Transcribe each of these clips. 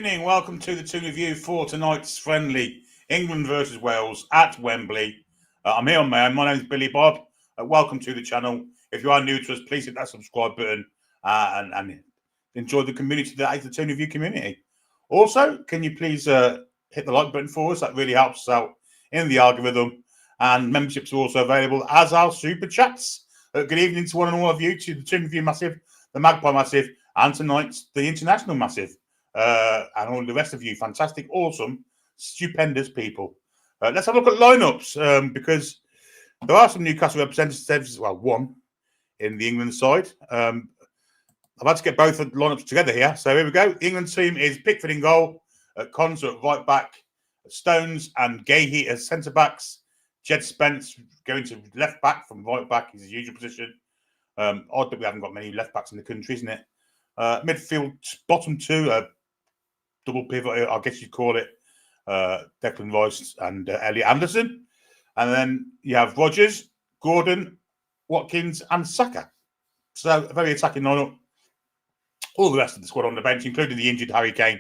evening. Welcome to the Toon Review for tonight's friendly England versus Wales at Wembley. I'm here on my own. My name is Billy Bob. Welcome to the channel. If you are new to us, please hit that subscribe button and enjoy the community that is the Toon Review community. Also, can you please hit the like button for us? That really helps us out in the algorithm. And memberships are also available as our super chats. Good evening to one and all of you, to the Toon Review Massive, the Magpie Massive, and tonight the International Massive. And all the rest of you, fantastic, awesome, stupendous people. Let's have a look at lineups because there are some Newcastle representatives. Well, one in the England side. I've had to get both the lineups together here. So here we go. The England team is Pickford in goal, Konsa at right back, Stones and Gahey as centre backs. Jed Spence going to left back from right back is his usual position. Odd that we haven't got many left backs in the country, isn't it? Midfield bottom two, double pivot, I guess you'd call it. Declan Rice and Elliot Anderson. And then you have Rodgers, Gordon, Watkins, and Saka. So a very attacking lineup. All the rest of the squad on the bench, including the injured Harry Kane,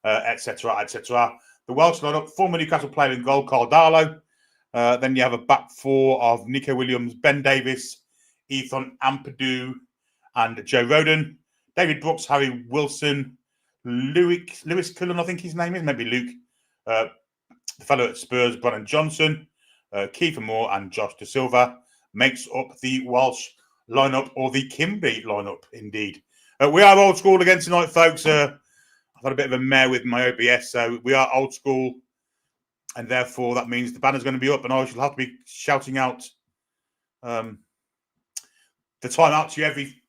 etc., etc. The Welsh lineup, former Newcastle player in goal, Carl Darlow. Then you have a back four of Nico Williams, Ben Davis, Ethan Ampadu, and Joe Rodon. David Brooks, Harry Wilson, Lewis Cullen, I think his name is, maybe Luke. The fellow at Spurs, Brennan Johnson, Kiefer Moore, and Josh De Silva makes up the Welsh lineup, or the Kimby lineup, indeed. We are old school again tonight, folks. I've had a bit of a mare with my OBS, so we are old school, and therefore that means the banner's going to be up, and I shall have to be shouting out the time out to you every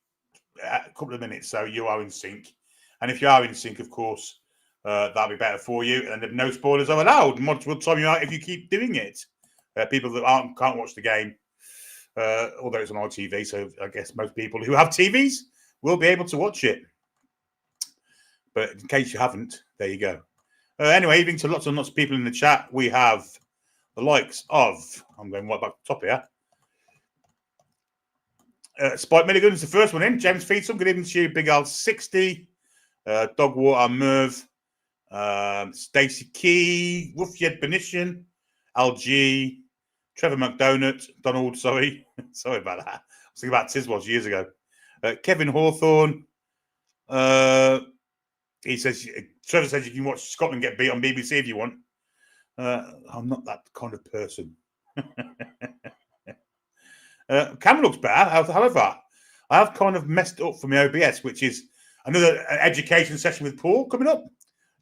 couple of minutes, so you are in sync. And if you are in sync, of course, that'll be better for you. And no spoilers are allowed. Mods will time you out if you keep doing it. People that can't watch the game, although it's on ITV, so I guess most people who have TVs will be able to watch it. But in case you haven't, there you go. Anyway, evening to lots and lots of people in the chat. We have the likes of, I'm going right back to the top here. Spike Milligan's the first one in. James Featham, good evening to you. Big Al 60. Dogwater Merv. Stacey Key. Ruffyed Benishan. LG. Trevor McDonald. Donald, sorry. Sorry about that. I was thinking about Tiswas years ago. Kevin Hawthorne. He says, Trevor says you can watch Scotland get beat on BBC if you want. I'm not that kind of person. Camera looks better. However, I have kind of messed up for my OBS, which is another education session with Paul coming up,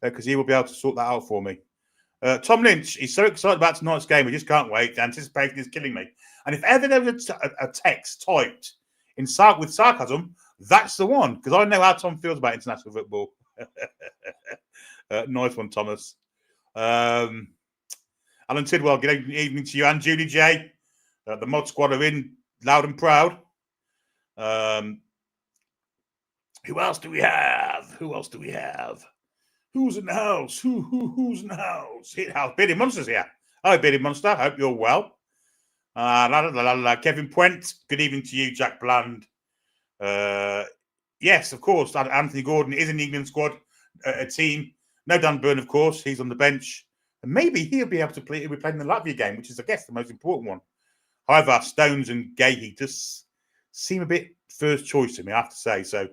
because he will be able to sort that out for me. Tom Lynch, he's so excited about tonight's game. We just can't wait. The anticipation is killing me. And if ever there was a text typed with sarcasm, that's the one, because I know how Tom feels about international football. Nice one, Thomas. Alan Tidwell, good evening to you, and Julie J. The mod squad are in loud and proud. Who else do we have? Who's in the house? Who's in the house? Hit house. Bearded Monster's here. Hello, Bearded Monster. Hope you're well. Kevin Puent. Good evening to you, Jack Bland. Yes, of course. Anthony Gordon is in the England squad, a team. No Dan Burn, of course. He's on the bench. And maybe he'll be able to play. He'll be playing the Latvia game, which is, I guess, the most important one. However, Stones and Gahey just seem a bit first choice to me, I have to say. So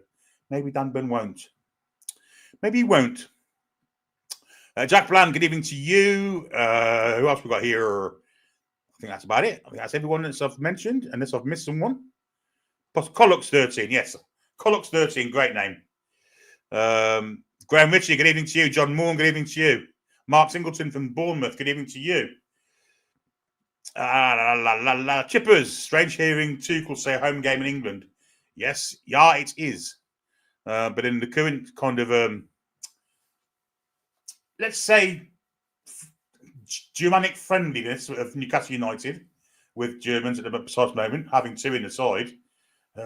maybe Dan Burn won't. Maybe he won't. Jack Bland, good evening to you. Who else we got here? I think that's about it. I think that's everyone that I've mentioned, unless I've missed someone. Collux 13, yes. Collux 13, great name. Graham Ritchie, good evening to you. John Moore, good evening to you. Mark Singleton from Bournemouth, good evening to you. Chippers, strange hearing Tuchel say home game in England. Yes, yeah, it is. But in the current kind of, let's say, Germanic friendliness of Newcastle United with Germans at the precise moment, having two in the side,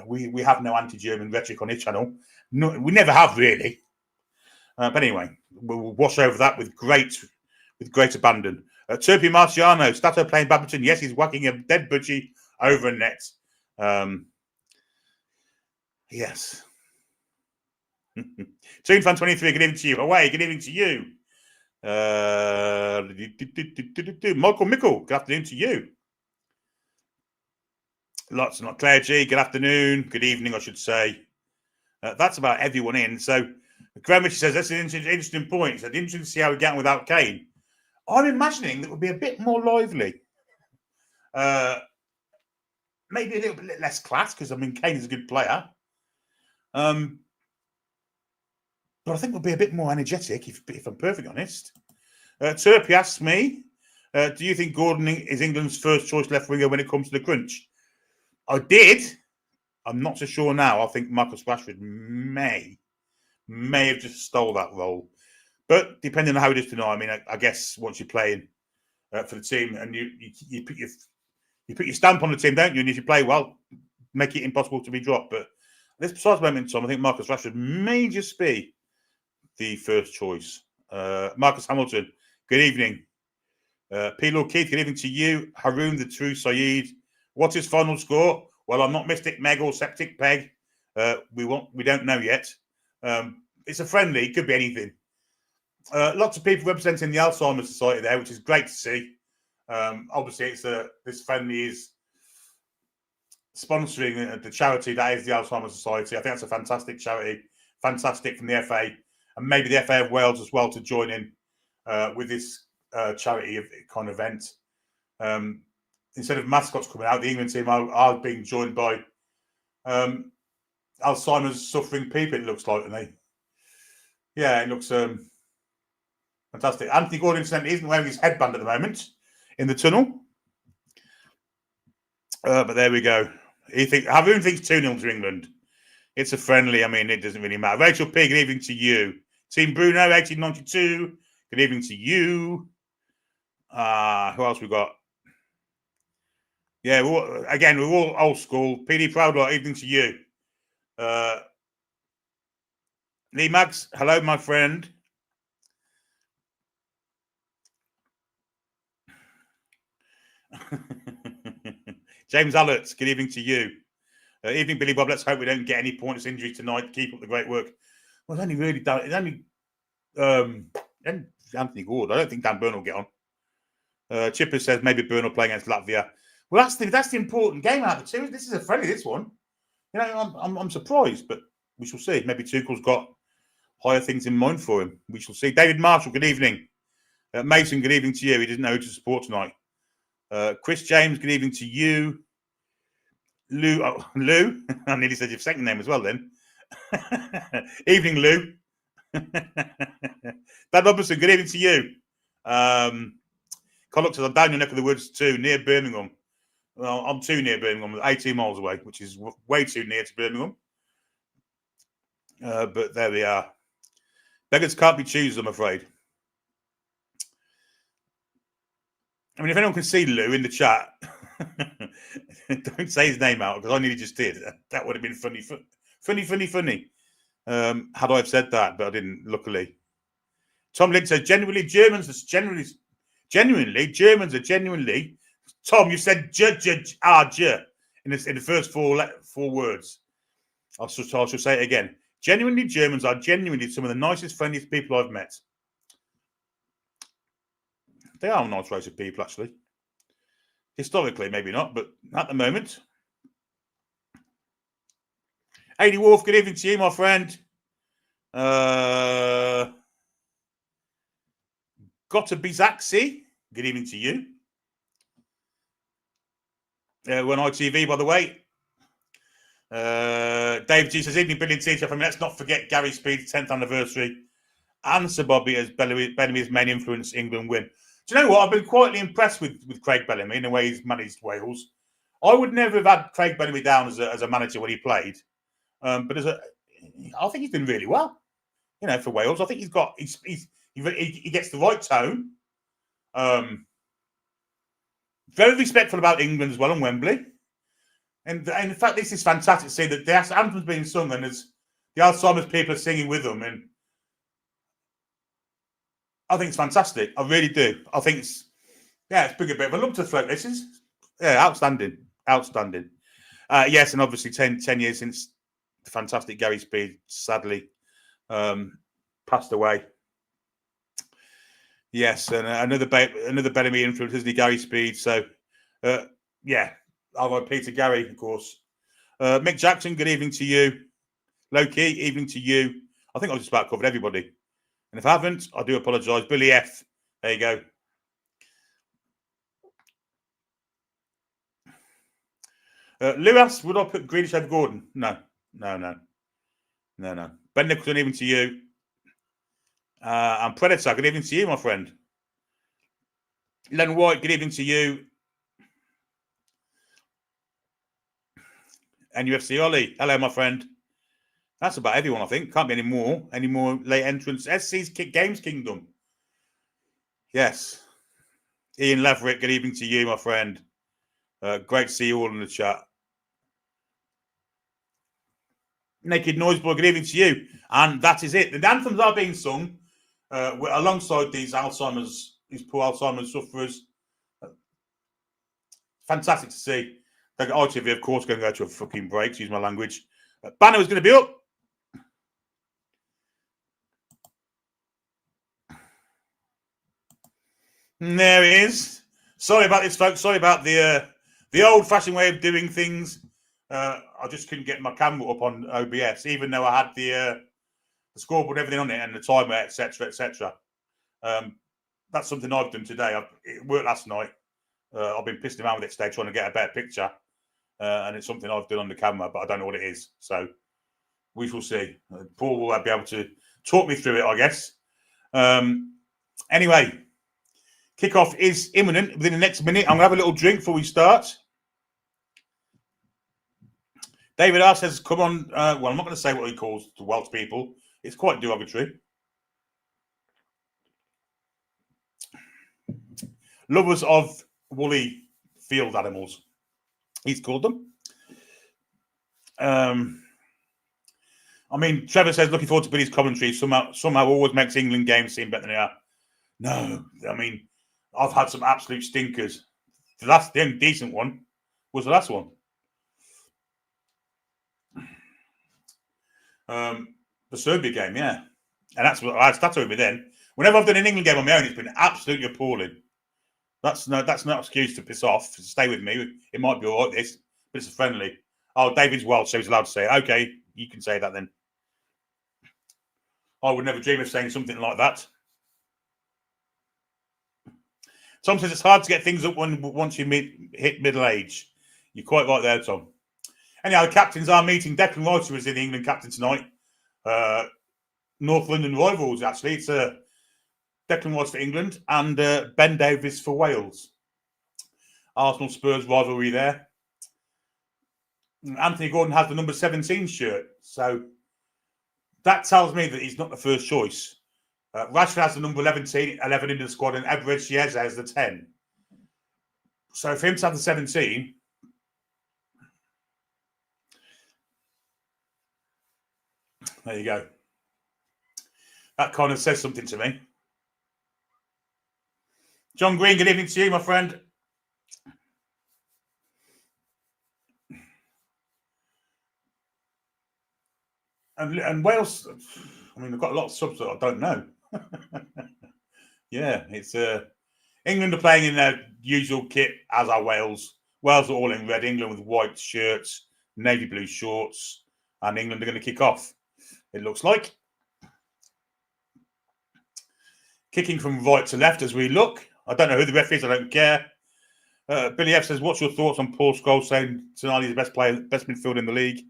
we have no anti-German rhetoric on this channel. No, we never have, really. But anyway, we'll wash over that with great abandon. Turpy Marciano, Stato playing badminton. Yes, he's whacking a dead budgie over a net. Yes. Toon Fan 23, good evening to you. Away, good evening to you. Michael Mickle, good afternoon to you. Lots and not Claire G, good afternoon, good evening, I should say. That's about everyone in. So, Greenwich says that's an interesting point. It's interesting to see how we get on without Kane. I'm imagining that would be a bit more lively. Maybe a little bit less class because I mean Kane is a good player. But I think we'll be a bit more energetic if I'm perfectly honest. Turpy asks me, do you think Gordon is England's first choice left winger when it comes to the crunch? I did. I'm not so sure now. I think Marcus Rashford may have just stole that role. But depending on how it is tonight, I mean, I guess once you're playing for the team and you put your stamp on the team, don't you? And if you play well, make it impossible to be dropped. But at this precise moment in time, I think Marcus Rashford may just be the first choice. Marcus Hamilton, good evening. P. Lord Keith, good evening to you. Haroon, the true Saeed. What's his final score? Well, I'm not Mystic Meg or Septic Peg. We don't know yet. It's a friendly, it could be anything. Lots of people representing the Alzheimer's Society there, which is great to see. Obviously, this friendly is sponsoring the charity that is the Alzheimer's Society. I think that's a fantastic charity, fantastic from the FA, and maybe the FA of Wales as well to join in with this charity kind of event. Instead of mascots coming out, the England team are being joined by Alzheimer's suffering people, it looks like, and it looks fantastic. Anthony Gordon isn't wearing his headband at the moment in the tunnel. But there we go. Haroon thinks 2-0 to England. It's a friendly. I mean, it doesn't really matter. Rachel P, good evening to you. Team Bruno, 1892. Good evening to you. Who else we got? Yeah, we're all old school. PD Proudlot, evening to you. Lee Max, hello, my friend. James Allert, good evening to you. Evening, Billy Bob. Let's hope we don't get any pointless injury tonight. Keep up the great work. Well, it's only Anthony Gord. I don't think Dan Byrne will get on. Chipper says maybe Byrne will play against Latvia. Well, that's the important game out of the two. This is a friendly, this one. You know, I'm surprised, but we shall see. Maybe Tuchel's got higher things in mind for him. We shall see. David Marshall, good evening. Mason, good evening to you. He didn't know who to support tonight. Chris James, good evening to you. Lou, I nearly said your second name as well then. Evening, Lou. Dan Robertson, good evening to you. Colin says, I'm down your neck of the woods too, near Birmingham. Well, I'm too near Birmingham, 18 miles away, which is way too near to Birmingham. But there we are. Beggars can't be choosers, I'm afraid. I mean, if anyone can see Lou in the chat, don't say his name out because I nearly just did. That would have been funny. Had I have said that, but I didn't, luckily. Tom Lind says, Germans are genuinely. Tom, you said in the first four words. I shall say it again. Genuinely, Germans are genuinely some of the nicest, friendliest people I've met. They are a nice race of people, actually. Historically, maybe not, but at the moment. 80 Wolf, good evening to you, my friend. Gotta be Zaxi, good evening to you. We're on ITV, by the way. Dave G says, evening, brilliant teacher. Let's not forget Gary Speed's 10th anniversary and Sir Bobby as Bellamy's main influence England win. Do you know what? I've been quietly impressed with Craig Bellamy in the way he's managed Wales. I would never have had Craig Bellamy down as a manager when he played, but I think he's done really well. You know, for Wales, I think he gets the right tone. Very respectful about England as well on Wembley, and in fact, this is fantastic to see that the anthem's being sung and there's the Alzheimer's people are singing with them, and I think it's fantastic. I really do. I think it's been a bit of a lump to throat. This is outstanding. Yes, and obviously 10 years since the fantastic Gary Speed sadly passed away. Yes, and another Bellamy influence, isn't he, Gary Speed? So, yeah, R.I.P. to Gary, of course. Mick Jackson, good evening to you. Low-key, evening to you. I think I've just about covered everybody. And if I haven't, I do apologise. Billy F. There you go. Lewis, would I put Greenish over Gordon? No. Ben Nicholson, even to you. And Predator, good evening to you, my friend. Len White, good evening to you. And UFC Ollie, hello, my friend. That's about everyone, I think. Can't be any more late entrants. SC's Games Kingdom. Yes. Ian Leverick, good evening to you, my friend. Great to see you all in the chat. Naked Noise Boy, good evening to you. And that is it. The anthems are being sung alongside these poor Alzheimer's sufferers. Fantastic to see. ITV, of course, going to go to a fucking break, to use my language. Banner is going to be up. And there it is. Sorry about this, folks. Sorry about the old-fashioned way of doing things. I just couldn't get my camera up on OBS, even though I had the scoreboard, everything on it, and the timer, etc., etc. That's something I've done today. It worked last night. I've been pissing around with it today, trying to get a better picture, and it's something I've done on the camera, but I don't know what it is. So we shall see. Paul will be able to talk me through it, I guess. Anyway, kickoff is imminent within the next minute. I'm going to have a little drink before we start. David R says, come on. Well, I'm not going to say what he calls the Welsh people. It's quite derogatory. Lovers of woolly field animals, he's called them. I mean, Trevor says, looking forward to Billy's commentary. Somehow always makes England games seem better than they are. No, I mean, I've had some absolute stinkers. The only decent one was the last one. The Serbia game, yeah. And that's what I started with me then. Whenever I've done an England game on my own, it's been absolutely appalling. That's not an excuse to piss off. Stay with me. It might be all right, this, but it's a friendly. Oh, David's Welsh, so he's allowed to say it. Okay, you can say that then. I would never dream of saying something like that. Tom says it's hard to get things up once you hit middle age. You're quite right there, Tom. Anyhow, the captains are meeting. Declan Rice was in the England captain tonight. North London rivals, actually. It's Declan Rice for England and Ben Davies for Wales. Arsenal Spurs rivalry there. Anthony Gordon has the number 17 shirt. So that tells me that he's not the first choice. Rashford has the number 11 in the squad, and Edward Chiesa has the 10. So for him to have the 17, there you go. That kind of says something to me. John Green, good evening to you, my friend. And Wales, I mean, they've got a lot of subs that I don't know. Yeah, it's England are playing in their usual kit, as are Wales. Wales are all in red, England with white shirts, navy blue shorts, and England are going to kick off, it looks like. Kicking from right to left as we look. I don't know who the ref is, I don't care. Billy F says, what's your thoughts on Paul Scholes saying tonight he's the best midfielder in the league?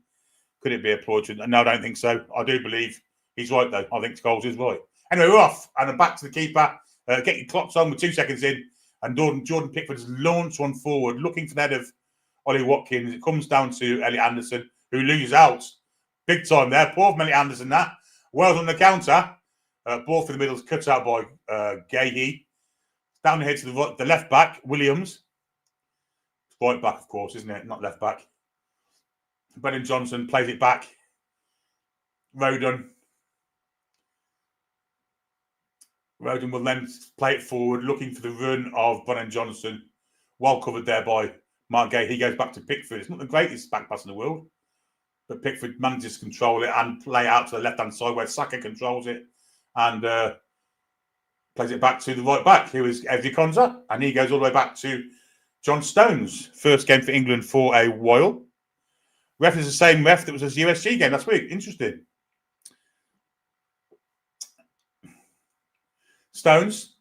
Could it be a ploy? No, I don't think so. I do believe he's right, though. I think Scholes is right. Anyway, we're off. And back to the keeper. Get your clocks on with 2 seconds in. And Jordan Pickford has launched one forward, looking for the head of Ollie Watkins. It comes down to Elliot Anderson, who loses out big time there. Poor from Elliot Anderson, that. Well on the counter. Ball for the middle is cut out by Gahey. Down here to the left back, Williams. It's right back, of course, isn't it? Not left back. Brennan Johnson plays it back. Rodon will then play it forward, looking for the run of Brennan Johnson. Well covered there by Mark Gay. He goes back to Pickford. It's not the greatest back pass in the world. But Pickford manages to control it and play out to the left-hand side where Saka controls it and plays it back to the right back, who is Ezri Konsa, and he goes all the way back to John Stones. First game for England for a while. Ref is the same ref that was his USG game last week. Interesting. Stones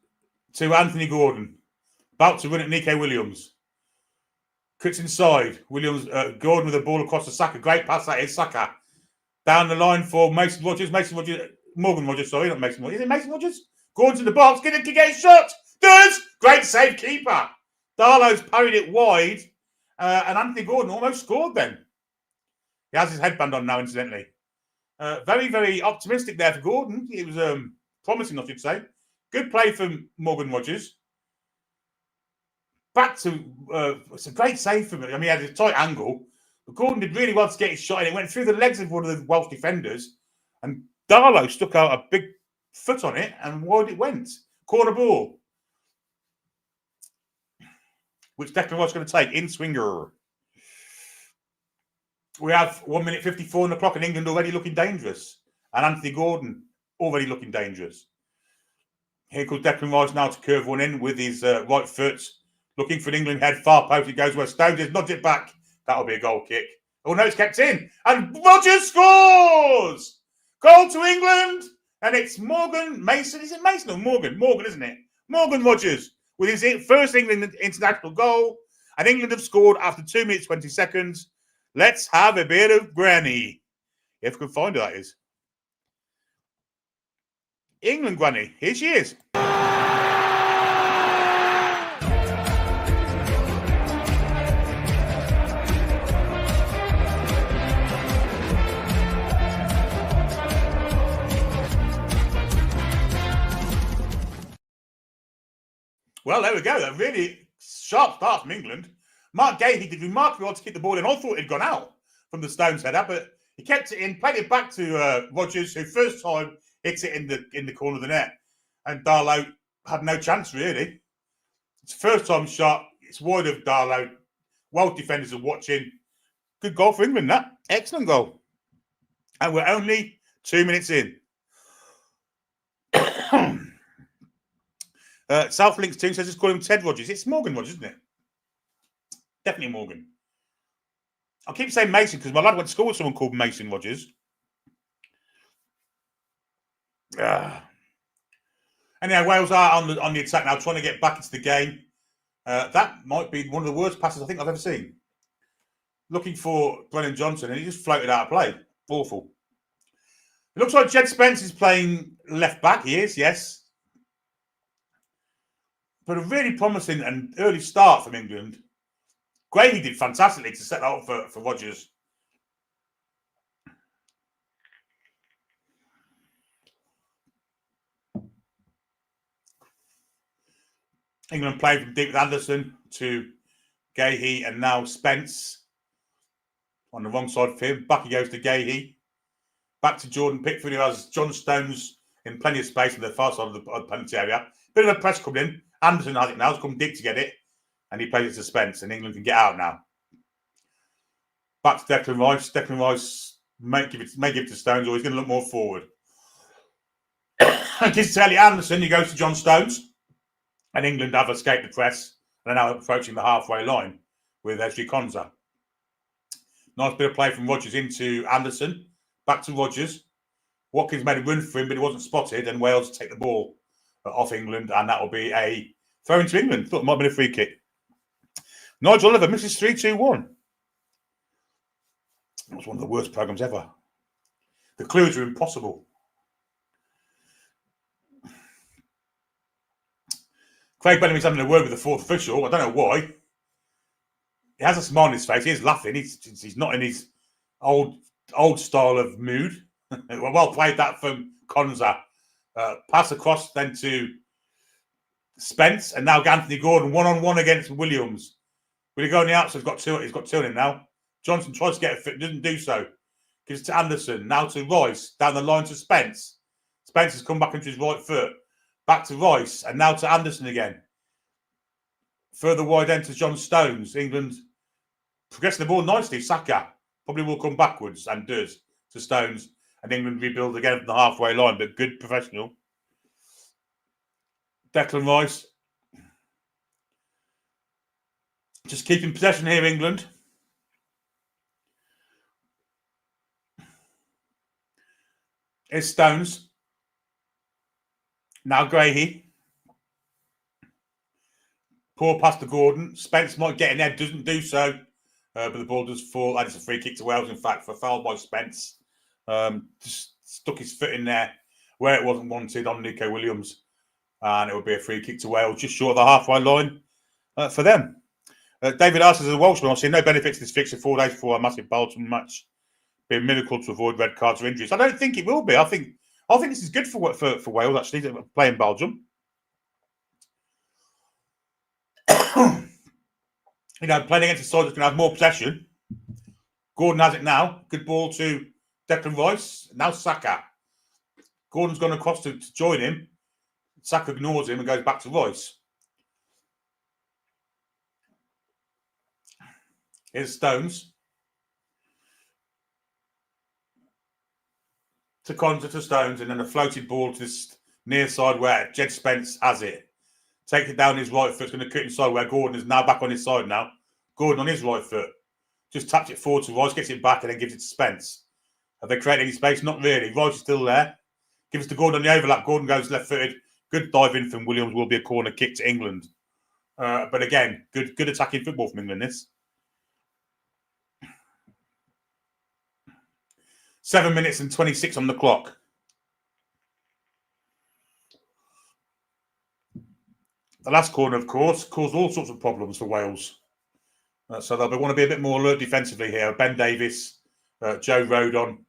to Anthony Gordon. About to run at Nico Williams. Cuts inside. Williams, Gordon with a ball across to Saka. Great pass that is. Saka. Down the line for Mason Rogers. Morgan Rogers, sorry, not Mason Rogers. Is it Mason Rogers? Gordon to the box. Can get a shot. Does. Great save, keeper. Darlow's parried it wide. And Anthony Gordon almost scored then. He has his headband on now, incidentally. Very, very optimistic there for Gordon. It was promising, I should say. Good play from Morgan Rogers. Back to, it's a great save from him. I mean, he had a tight angle, but Gordon did really well to get his shot in. It went through the legs of one of the Welsh defenders, and Darlow stuck out a big foot on it, and wide it went. Corner ball, which Declan Rice going to take in swinger. We have 1 minute 54 on the clock, and England already looking dangerous, and Anthony Gordon already looking dangerous. Here comes Declan Rice now to curve one in with his right foot. Looking for an England head, far post. It goes where Stones is, nods it back. That'll be a goal kick. Oh no, it's kept in. And Rogers scores! Goal to England. And it's Morgan Mason. Is it Mason or Morgan? Morgan, isn't it? Morgan Rogers with his first England international goal. And England have scored after 2 minutes, 20 seconds. Let's have a bit of granny. If we can find her, that is. England granny. Here she is. Well, there we go. A really sharp start from England. Mark Gahey did remarkably well to keep the ball in. I thought it had gone out from the Stones header, but he kept it in, played it back to Rogers, who first time hits it in the corner of the net. And Darlow had no chance, really. It's first time shot. It's wide of Darlow. Welsh defenders are watching. Good goal for England, that. Excellent goal. And we're only 2 minutes in. South Links 2 says just call him Ted Rogers. It's Morgan Rogers, isn't it? Definitely Morgan. I keep saying Mason because my lad went to school with someone called Mason Rogers. Anyhow, Wales are on the attack now, trying to get back into the game. That might be one of the worst passes I think I've ever seen. Looking for Brennan Johnson, and he just floated out of play. Awful. It looks like Jed Spence is playing left back. He is, yes. But a really promising and early start from England. Grady did fantastically to set that up for Rogers. England playing from deep with Anderson to Gahey and now Spence on the wrong side for him. Back he goes to Gahey. Back to Jordan Pickford, who has John Stones in plenty of space on the far side of the penalty area. Bit of a press coming in. Anderson has it now. He's come deep to get it. And he plays it to Spence. And England can get out now. Back to Declan Rice. Declan Rice may give it to Stones, or he's going to look more forward. And gives to Elliot Anderson. He goes to John Stones. And England have escaped the press. And are now approaching the halfway line with Ezri Konsa. Nice bit of play from Rogers into Anderson. Back to Rogers. Watkins made a run for him, but he wasn't spotted. And Wales take the ball off England. And that will be a throw into England. Thought it might have been a free kick. Nigel Oliver misses 3-2-1. That was one of the worst programmes ever. The clues are impossible. Craig Bellamy's having a word with the fourth official. I don't know why. He has a smile on his face. He is laughing. He's not in his old style of mood. Well played that from Konsa. Pass across then to Spence, and now Anthony Gordon 1-on-1 against Williams. Will he go on the outside? He's got two in him now. Johnson tries to get a fit, doesn't do so. Gives it to Anderson, now to Rice, down the line to Spence. Spence has come back into his right foot. Back to Rice, and now to Anderson again. Further wide end to John Stones. England progressing the ball nicely. Saka probably will come backwards and does to Stones, and England rebuild again from the halfway line. But good professional. Declan Rice. Just keeping possession here, England. Here's Stones. Now Grahey. Poor pass to Gordon. Spence might get in there, doesn't do so. But the ball does fall. And it's a free kick to Wales, in fact, for a foul by Spence. Just stuck his foot in there where it wasn't wanted on Nico Williams. And it would be a free kick to Wales, just short of the halfway line for them. David asks, as a Welshman, I've seen no benefits to this fixture 4 days before a massive Belgium match. Be a miracle to avoid red cards or injuries. I don't think it will be. I think this is good for Wales, actually, playing Belgium. Playing against a side that's going to have more possession. Gordon has it now. Good ball to Declan Rice. Now Saka. Gordon's gone across to join him. Saka ignores him and goes back to Rice. Here's Stones. To Conza to Stones, and then a floated ball to this near side where Jed Spence has it. Takes it down his right foot. It's going to cut inside where Gordon is now back on his side now. Gordon on his right foot. Just taps it forward to Rice, gets it back, and then gives it to Spence. Have they created any space? Not really. Rice is still there. Gives it to Gordon on the overlap. Gordon goes left-footed. Good dive in from Williams. Will be a corner kick to England. But again, good attacking football from England, this. 7 minutes and 26 on the clock. The last corner, of course, caused all sorts of problems for Wales. So they'll want to be a bit more alert defensively here. Ben Davies, Joe Rodon,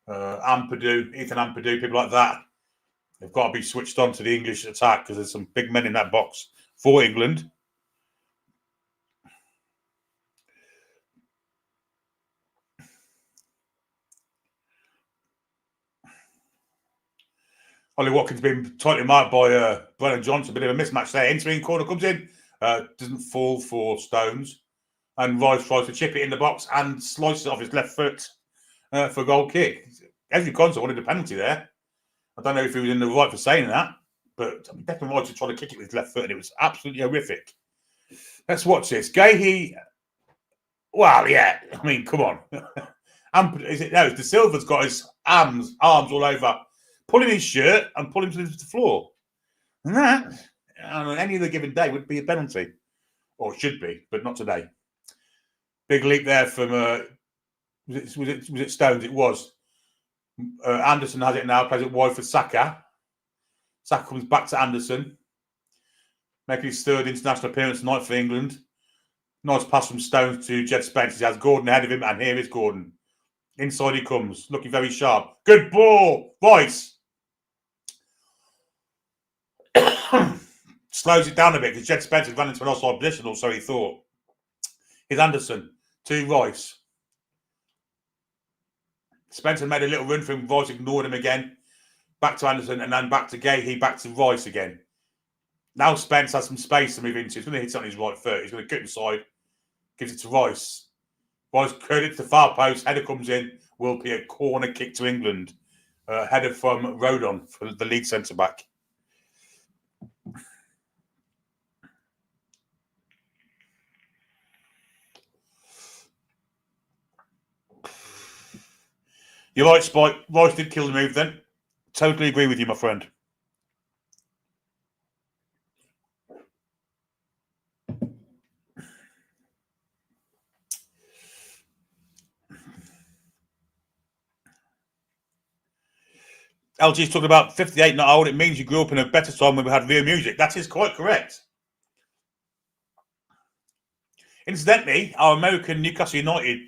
Ethan Ampadu, people like that. They've got to be switched on to the English attack because there's some big men in that box for England. Ollie Watkins been tightly marked by Brennan Johnson. A bit of a mismatch there. Entering corner comes in. Doesn't fall for Stones. And Rice tries to chip it in the box and slices it off his left foot for a goal kick. Ezri Konsa wanted a penalty there. I don't know if he was in the right for saying that. But Declan Rice was trying to kick it with his left foot and it was absolutely horrific. Let's watch this. Gahey. Well, yeah. I mean, come on. De Silva's got his arms all over, pulling his shirt and pulling him to the floor. And that, on any other given day, would be a penalty. Or should be, but not today. Big leap there from, was it Stones? It was. Anderson has it now, plays it wide for Saka. Saka comes back to Anderson. Making his third international appearance tonight for England. Nice pass from Stones to Jed Spence. He has Gordon ahead of him, and here is Gordon. Inside he comes, looking very sharp. Good ball, Rice. Slows it down a bit because Jed Spence had run into an offside position, or so he thought. Here's Anderson to Rice. Spencer made a little run for him. Rice ignored him again. Back to Anderson and then back to Gahey, back to Rice again. Now Spence has some space to move into. He's going to hit it on his right foot. He's going to cut inside. Gives it to Rice. Rice curled it to the far post. Header comes in. Will be a corner kick to England. Header from Rodon for the lead centre-back. You're right, Spike. Rice did kill the move then. Totally agree with you, my friend. LG's talking about 58 not old. It means you grew up in a better time when we had real music. That is quite correct. Incidentally, our American Newcastle United,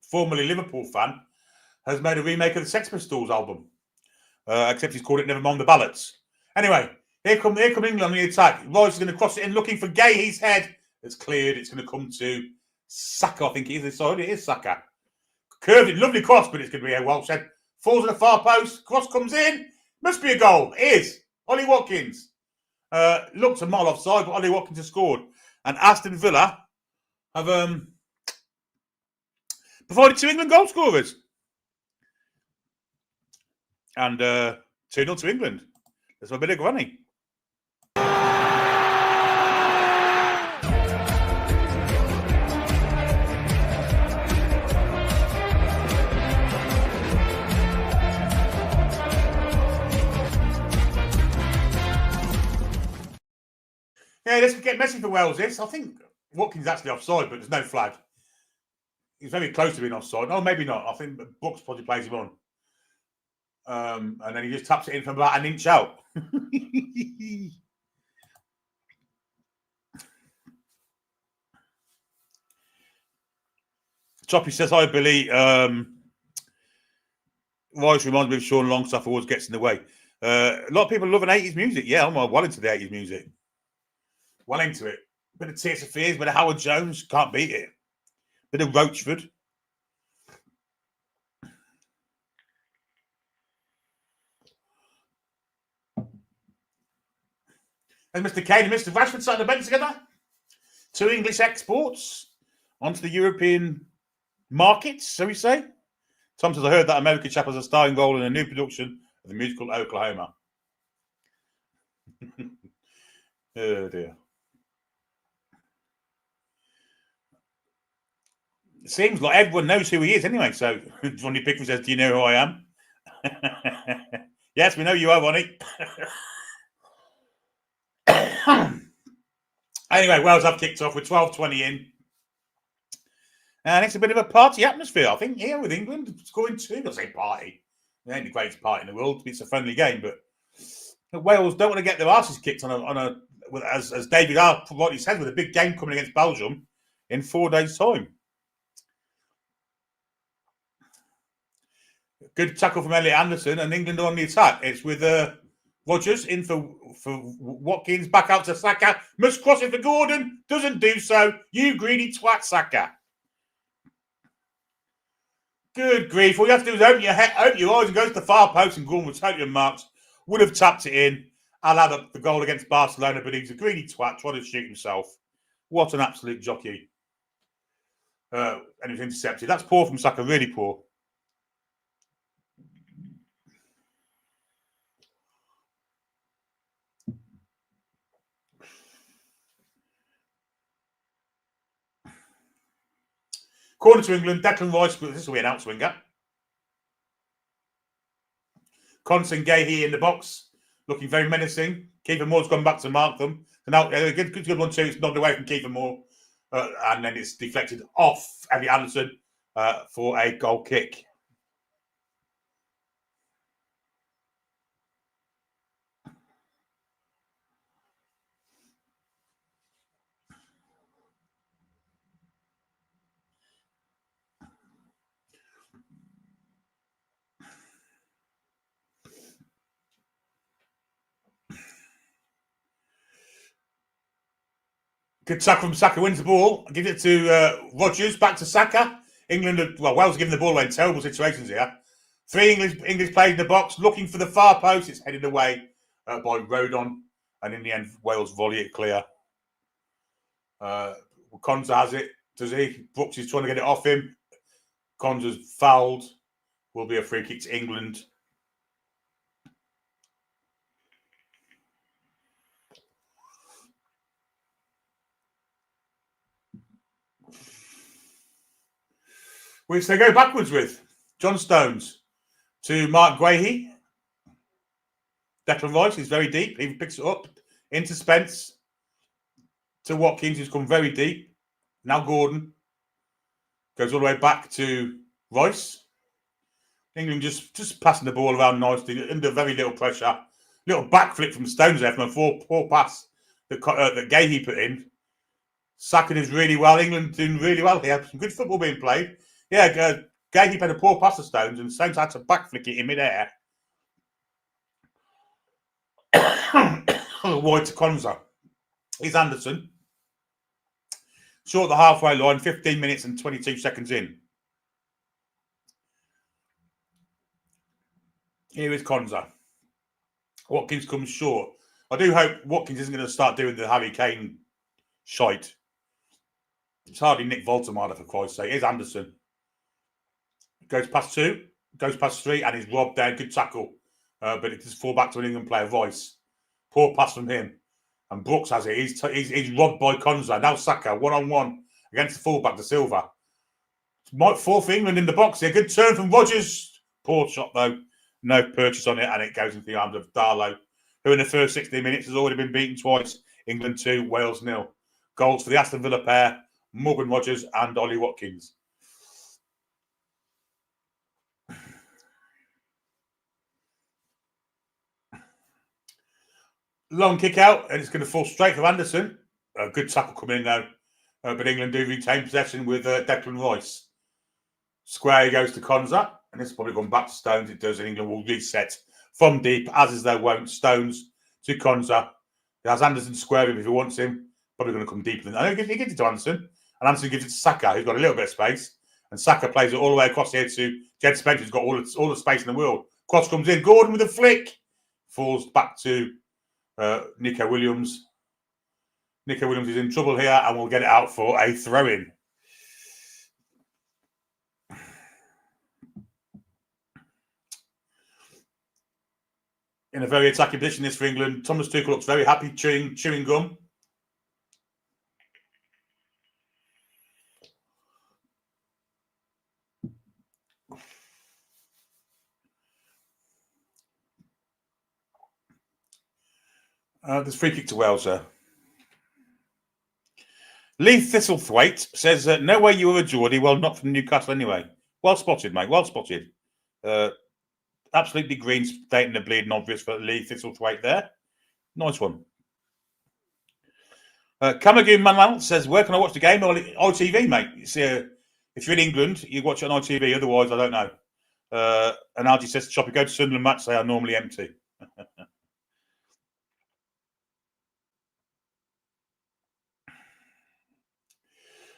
formerly Liverpool fan, has made a remake of the Sex Pistols album. Except he's called it Never Mind the Ballads. Anyway, here come England on the attack. Rice is going to cross it in, looking for Gahey's head. It's cleared. It's going to come to Saka, I think it is. Sorry, it is Saka. Curved it. Lovely cross, but it's going to be a Welsh head. Falls at the far post. Cross comes in. Must be a goal. It is. Ollie Watkins. Looked a mile offside, but Ollie Watkins has scored. And Aston Villa have provided 2 England goal scorers. And 2-0 to England. That's a bit of granny. Yeah, let's get messy for Wales. This, I think Watkins is actually offside, but there's no flag. He's very close to being offside. Oh, maybe not. I think Brooks probably plays him on. And then he just taps it in from about an inch out. Choppy says, hi, Billy. Rice reminds me of Sean Longstaff always gets in the way. A lot of people love an 80s music. Yeah, I'm well into the 80s music. Well into it. Bit of Tears of Fears, bit of Howard Jones. Can't beat it. Bit of Roachford. And Mr. Kane and Mr. Rashford sat on the bench together. 2 English exports onto the European markets, shall we say? Tom says, I heard that American chap has a starring role in a new production of the musical Oklahoma. Oh, dear. It seems like everyone knows who he is anyway. So, Ronnie Pickford says, do you know who I am? Yes, we know you are, Ronnie. Anyway, Wales have kicked off with 12:20 in. And it's a bit of a party atmosphere, I think, here with England. Scoring 2. I'll say party. It ain't the greatest party in the world. It's a friendly game, but Wales don't want to get their asses kicked as David R. rightly said, with a big game coming against Belgium in 4 days' time. Good tackle from Elliot Anderson, and England on the attack. It's with Rodgers in for Watkins, back out to Saka. Must cross it for Gordon. Doesn't do so. You greedy twat, Saka. Good grief. All you have to do is open your eyes and go to the far post, and Gordon was totally unmarked. Would have tapped it in. Allowed the goal against Barcelona, but he's a greedy twat trying to shoot himself. What an absolute jockey. And he was intercepted. That's poor from Saka, really poor. Corner to England, Declan Rice, this will be an outswinger. Conson Gahey in the box, looking very menacing. Kiefer Moore's gone back to mark them. So now, good one too. It's knocked away from Kiefer Moore. And then it's deflected off Elliot Anderson for a goal kick. Good tackle from Saka, wins the ball. Give it to Rodgers, back to Saka. Wales are giving the ball away in terrible situations here. 3 English players in the box, looking for the far post. It's headed away by Rodon. And in the end, Wales volley it clear. Konza has it. Does he? Brooks is trying to get it off him. Konza's fouled. Will be a free kick to England. Which they go backwards with. John Stones to Mark Guehi. Declan Rice is very deep. He picks it up into Spence. To Watkins, who's come very deep. Now Gordon. Goes all the way back to Rice. England just passing the ball around nicely, under very little pressure. Little backflip from Stones there from a poor pass that Gahey put in. Saka is really well. England doing really well here. Some good football being played. Yeah, Gahey played a poor pass to Stones, and Stones had to backflick it in midair. Wide to Konza. Here's Anderson. Short the halfway line, 15 minutes and 22 seconds in. Here is Konza. Watkins comes short. I do hope Watkins isn't going to start doing the Harry Kane shite. It's hardly Nick Voltemada, for Christ's sake. Here's Anderson. Goes past 2, goes past 3, and he's robbed there. Good tackle. But it does fall back to an England player, Royce. Poor pass from him. And Brooks has it. He's robbed by Konza. Now Saka, one-on-one against the fullback, De Silva. Might fall for England in the box here. Good turn from Rodgers. Poor shot, though. No purchase on it, and it goes into the arms of Darlow, who in the first 16 minutes has already been beaten twice. England 2, Wales 0. Goals for the Aston Villa pair, Morgan Rodgers and Ollie Watkins. Long kick out, and it's going to fall straight for Anderson. A good tackle coming in, though. But England do retain possession with Declan Rice. Square he goes to Konza, and it's probably gone back to Stones. It does, and England will reset from deep, as is their wont. Stones to Konza. He has Anderson square him if he wants him. Probably going to come deeper than that. He gives it to Anderson, and Anderson gives it to Saka, who's got a little bit of space. And Saka plays it all the way across here to Jed Spence, who's got all the space in the world. Cross comes in. Gordon with a flick. Falls back to Nico Williams. Nico Williams is in trouble here, and we'll get it out for a throw-in. In a very attacking position, this for England. Thomas Tuchel looks very happy, chewing gum. There's free kick to Wales there. Lee Thistlethwaite says, no way you were a Geordie. Well, not from Newcastle anyway. Well spotted, mate. Well spotted. Absolutely green, stating the bleeding obvious for Lee Thistlethwaite there. Nice one. Kamagoon Manuel says, where can I watch the game? On ITV, mate. It's, if you're in England, you watch it on ITV. Otherwise, I don't know. And Algie says, Choppy, go to Sunderland match. They are normally empty.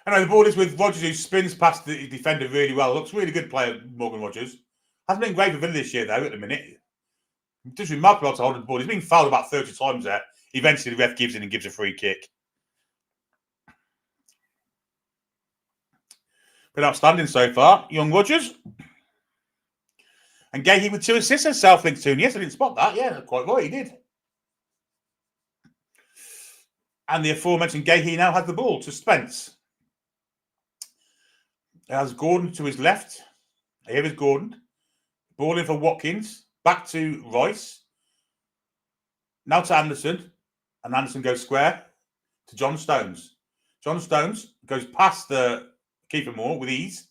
Anyway, the ball is with Rodgers, who spins past the defender really well. Looks really good player, Morgan Rodgers. Hasn't been great for Villa this year, though, at the minute. Just remarkable to hold the ball. He's been fouled about 30 times there. Eventually, the ref gives in and gives a free kick. Been outstanding so far. Young Rodgers. And Gahey with 2 assists and Southlinks too. Yes, I didn't spot that. Yeah, quite right, he did. And the aforementioned Gahey now has the ball to Spence. It has Gordon to his left. Here is Gordon. Ball in for Watkins. Back to Rice. Now to Anderson. And Anderson goes square to John Stones. John Stones goes past the keeper Moore with ease.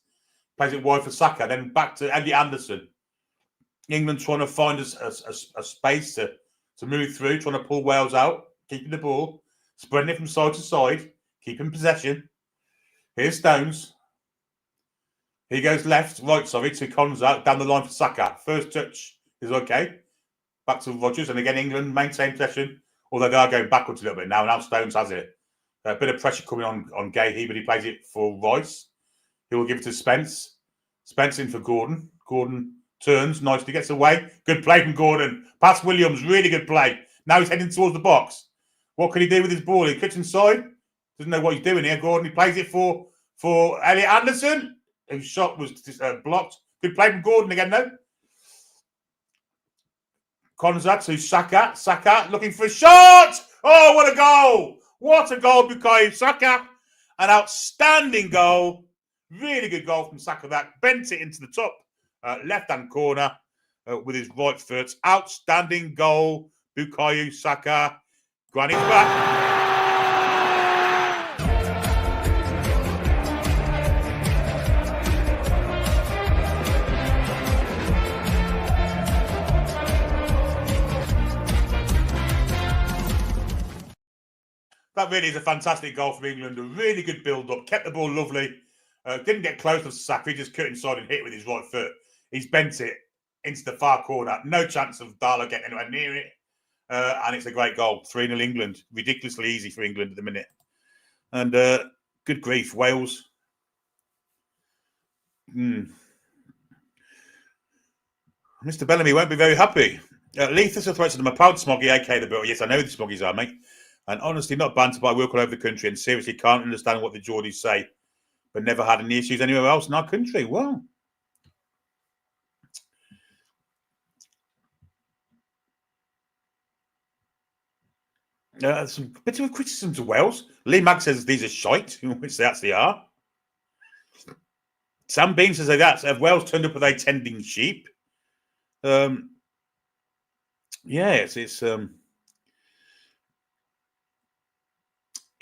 Plays it wide for Saka. Then back to Andy Anderson. England trying to find a space to move through. Trying to pull Wales out. Keeping the ball. Spreading it from side to side. Keeping possession. Here's Stones. He goes right, to Konza, down the line for Saka. First touch is okay. Back to Rodgers, and again, England maintain possession, although they are going backwards a little bit now. Now Stones has it. A bit of pressure coming on Gahey, but he plays it for Rice. He will give it to Spence. Spence in for Gordon. Gordon turns, nicely gets away. Good play from Gordon. Pass Williams, really good play. Now he's heading towards the box. What can he do with his ball? He cuts inside. Doesn't know what he's doing here, Gordon. He plays it for Elliot Anderson. His shot was blocked. Good play from Gordon again, though. Konza to Saka. Saka looking for a shot. Oh, what a goal. What a goal, Bukayo Saka. An outstanding goal. Really good goal from Saka. That bent it into the top left-hand corner with his right foot. Outstanding goal, Bukayo Saka. Granny's back. That really is a fantastic goal from England. A really good build-up. Kept the ball lovely. Didn't get close to Saka. He just cut inside and hit it with his right foot. He's bent it into the far corner. No chance of Darlow getting anywhere near it. And it's a great goal. 3-0 England. Ridiculously easy for England at the minute. And good grief, Wales. Mr. Bellamy won't be very happy. Lee Thistlethwaite said, I'm a proud smoggy, aka the Bill. Yes, I know the smoggies are, mate. And honestly, not banter, but I work all over the country and seriously can't understand what the Geordies say, but never had any issues anywhere else in our country. Well, Some bit of a criticism to Wales. Lee Mag says these are shite, which they actually are. Sam Bean says have Wales turned up with a tending sheep. Yeah, it's he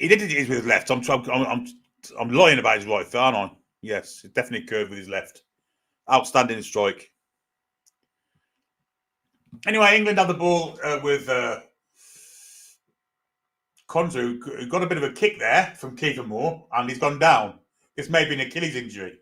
did it with his left. I'm lying about his right foot, aren't I? Yes, it's definitely curved with his left. Outstanding strike. Anyway, England had the ball with Konzu, who got a bit of a kick there from Kiefer Moore, and he's gone down. This may be an Achilles injury.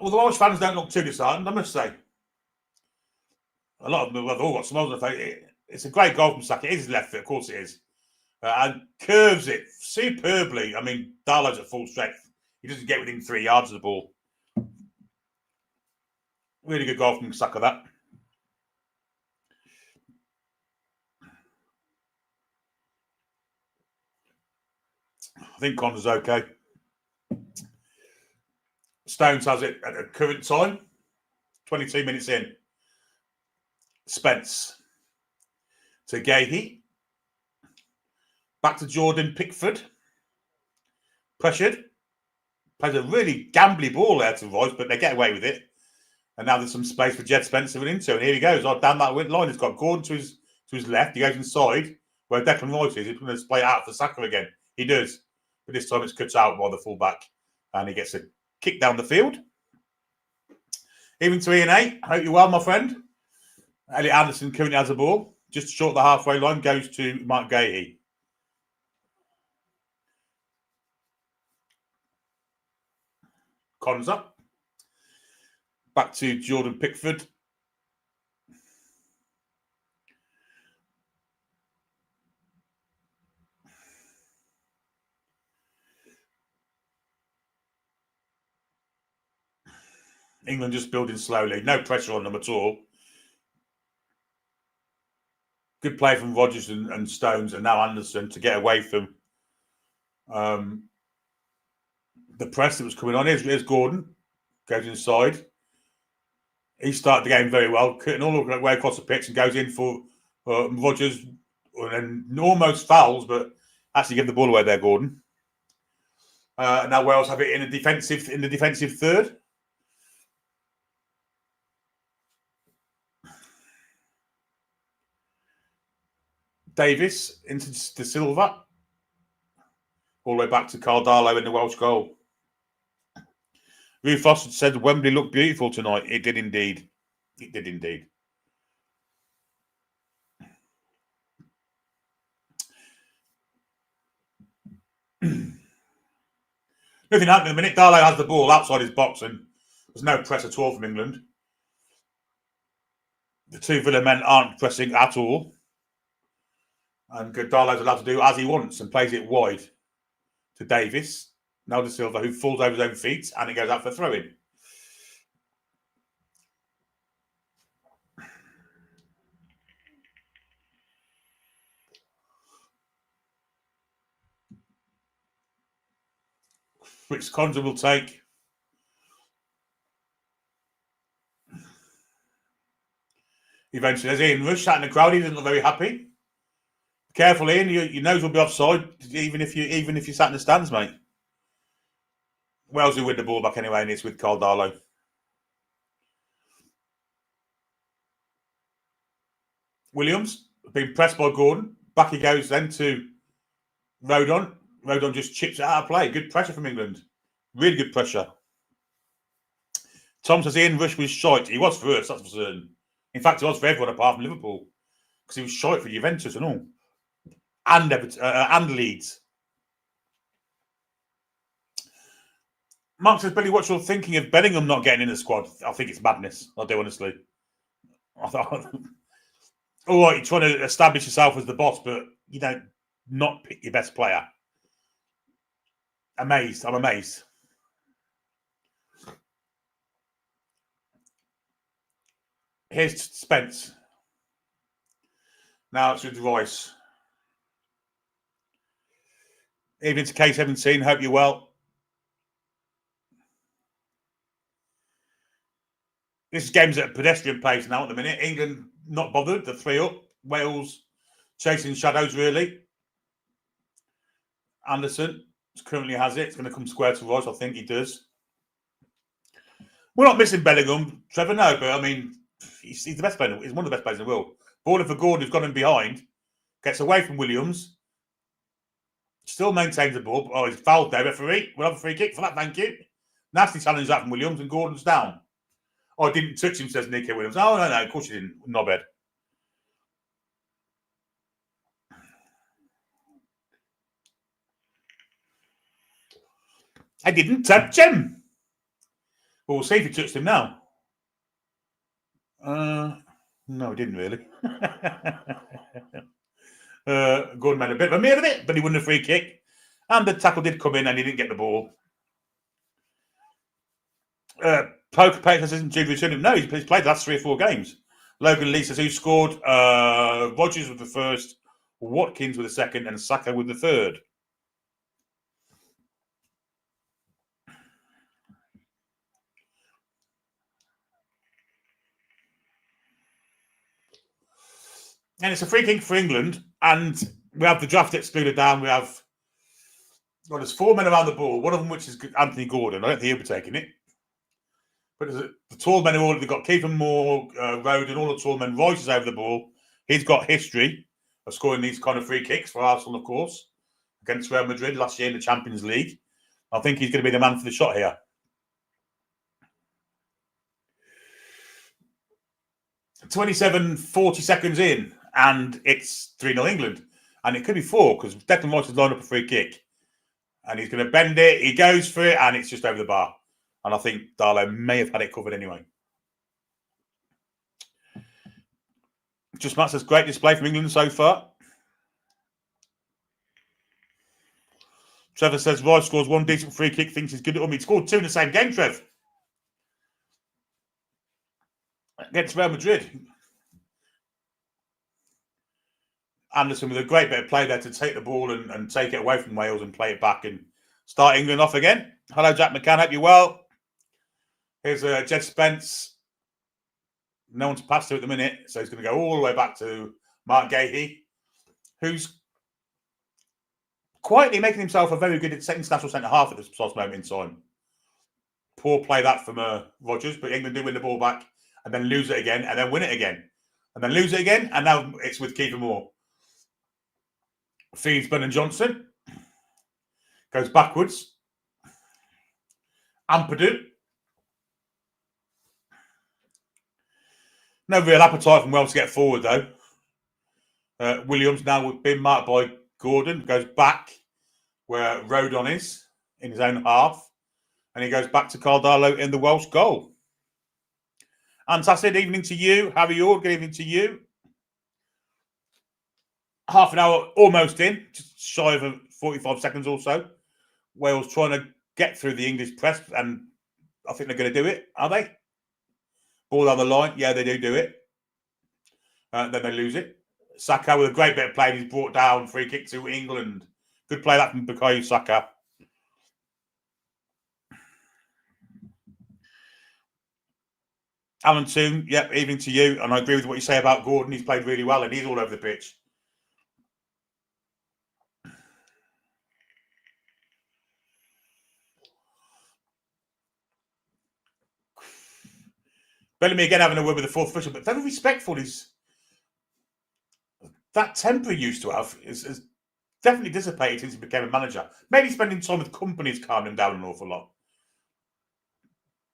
Well, the Welsh fans don't look too disheartened, I must say. A lot of them have all got smiles on their face. It's a great goal from Saka. It is his left foot, of course it is. And curves it superbly. I mean, Darlow's at full strength. He doesn't get within 3 yards of the ball. Really good goal from Saka, that. I think Connor's okay. Stones has it at the current time. 22 minutes in. Spence to Gahey. Back to Jordan Pickford. Pressured. Plays a really gambly ball there to Royce, but they get away with it. And now there's some space for Jed Spence to run into. And here he goes. Oh, down that line. He's got Gordon to his left. He goes inside where Declan Rice is. He's going to play it out for Saka again. He does. But this time it's cut out by the fullback. And he gets a kick down the field. Even to Ian A. Hope you're well, my friend. Elliot Anderson currently has the ball. Just short of the halfway line goes to Mike Gahey. Cons up. Back to Jordan Pickford. England just building slowly. No pressure on them at all. Good play from Rodgers and Stones and now Anderson to get away from the press that was coming on. Here's Gordon. Goes inside. He started the game very well, cutting all the way across the pitch and goes in for Rodgers and almost fouls, but actually give the ball away there, Gordon. Now Wales have it in the defensive third. Davis into De Silva. All the way back to Carl Darlow in the Welsh goal. Rue Foster said Wembley looked beautiful tonight. It did indeed. It did indeed. Nothing happened in a minute. Darlow has the ball outside his box and there's no press at all from England. The two Villa men aren't pressing at all. And Darlow's allowed to do as he wants and plays it wide to Davis. Now De Silva, who falls over his own feet, and it goes out for a throw-in. Which Conza will take. Eventually, there's Ian Rush sat in the crowd. He doesn't look very happy. Careful, Ian. Your nose will be offside, even if you sat in the stands, mate. Wales will win the ball back anyway, and it's with Carl Darlow. Williams being pressed by Gordon. Back he goes then to Rodon. Rodon just chips it out of play. Good pressure from England. Really good pressure. Tom says Ian Rush was shite. He was for us, that's for certain. In fact, he was for everyone apart from Liverpool. Because he was shite for Juventus and all. And Leeds. Mark says, Billy, what's your thinking of Bellingham not getting in the squad? I think it's madness. I do, honestly. All right, you're trying to establish yourself as the boss, but you don't not pick your best player. Amazed. I'm amazed. Here's Spence. Now it's with Rice. Evening to K17. Hope you're well. This game's at a pedestrian pace now at the minute. England not bothered. The 3 up. Wales chasing shadows, really. Anderson currently has it. It's going to come square to Royce. I think he does. We're not missing Bellingham, Trevor, no, but I mean, he's the best player. He's one of the best players in the world. Ball for Gordon, who's gone in behind, gets away from Williams, still maintains the ball. Oh, he's fouled there, referee. We'll have a free kick for that, thank you. Nasty challenge that from Williams, and Gordon's down. Oh, I didn't touch him, says Nico Williams. Oh, no, of course you didn't. Knobhead. I didn't touch him. Well, we'll see if he touched him now. No, he didn't really. Gordon made a bit of a meal of it, but he won the free kick. And the tackle did come in and he didn't get the ball. Poker Page says, isn't Jude returning? No, he's played the last 3 or 4 games. Logan Lee says, who scored? Rodgers with the first, Watkins with the second, and Saka with the third. And it's a free kick for England, and we have the draft excluded down. We have, well, there's 4 men around the ball, one of them which is Anthony Gordon. I don't think he'll be taking it. But the tall men are all, they've got Kiefer Moore, Roden, all the tall men. Royce is over the ball. He's got history of scoring these kind of free kicks for Arsenal, of course, against Real Madrid last year in the Champions League. I think he's going to be the man for the shot here. (40 seconds in, and it's 3-0 England. And it could be 4 because Declan Rice has lined up a free kick. And he's going to bend it. He goes for it, and it's just over the bar. And I think Darlow may have had it covered anyway. Just Matt says, great display from England so far. Trevor says, Rice scores 1 decent free kick, thinks he's good at him. He scored 2 in the same game, Trev. Against Real Madrid. Anderson with a great bit of play there to take the ball and take it away from Wales and play it back and start England off again. Hello, Jack McCann. Hope you're well. Here's Jed Spence. No one's passed to at the minute, so he's going to go all the way back to Mark Gahey, who's quietly making himself a very good international centre-half at this precise moment in time. Poor play that from Rodgers, but England do win the ball back and then lose it again and then win it again. And then lose it again, and now it's with Kiefer Moore. Feeds Ben and Johnson. Goes backwards. Ampadu. No real appetite from Wales to get forward, though. Williams now being marked by Gordon. Goes back where Rodon is in his own half. And he goes back to Carl Darlow in the Welsh goal. Fantastic evening to you. How are you all? Good evening to you. Half an hour almost in, just shy of 45 seconds or so. Wales trying to get through the English press, and I think they're going to do it, are they? Ball on the line. Yeah, they do it. Then they lose it. Saka with a great bit of play. He's brought down. Free kick to England. Good play that from Bukayo Saka. Alan Toon, yep, evening to you. And I agree with what you say about Gordon. He's played really well and he's all over the pitch. Bellamy again having a word with the 4th official, but very respectful. That temper he used to have is definitely dissipated since he became a manager. Maybe spending time with companies calmed him down an awful lot.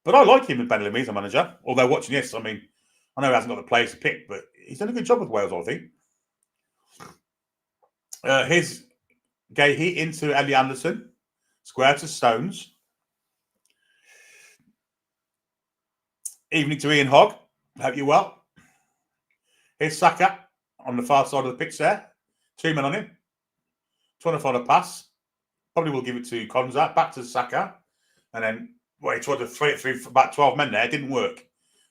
But I like him in Bellamy as a manager. Although watching this, I mean, I know he hasn't got the players to pick, but he's done a good job with Wales, I think. Here's Gahey into Ellie Anderson. Square to Stones. Evening to Ian Hogg. Hope you're well. Here's Saka on the far side of the pitch there. 2 men on him. Trying to find a pass. Probably will give it to Konza. Back to Saka. And then, well, he tried to throw it through about 12 men there. It didn't work.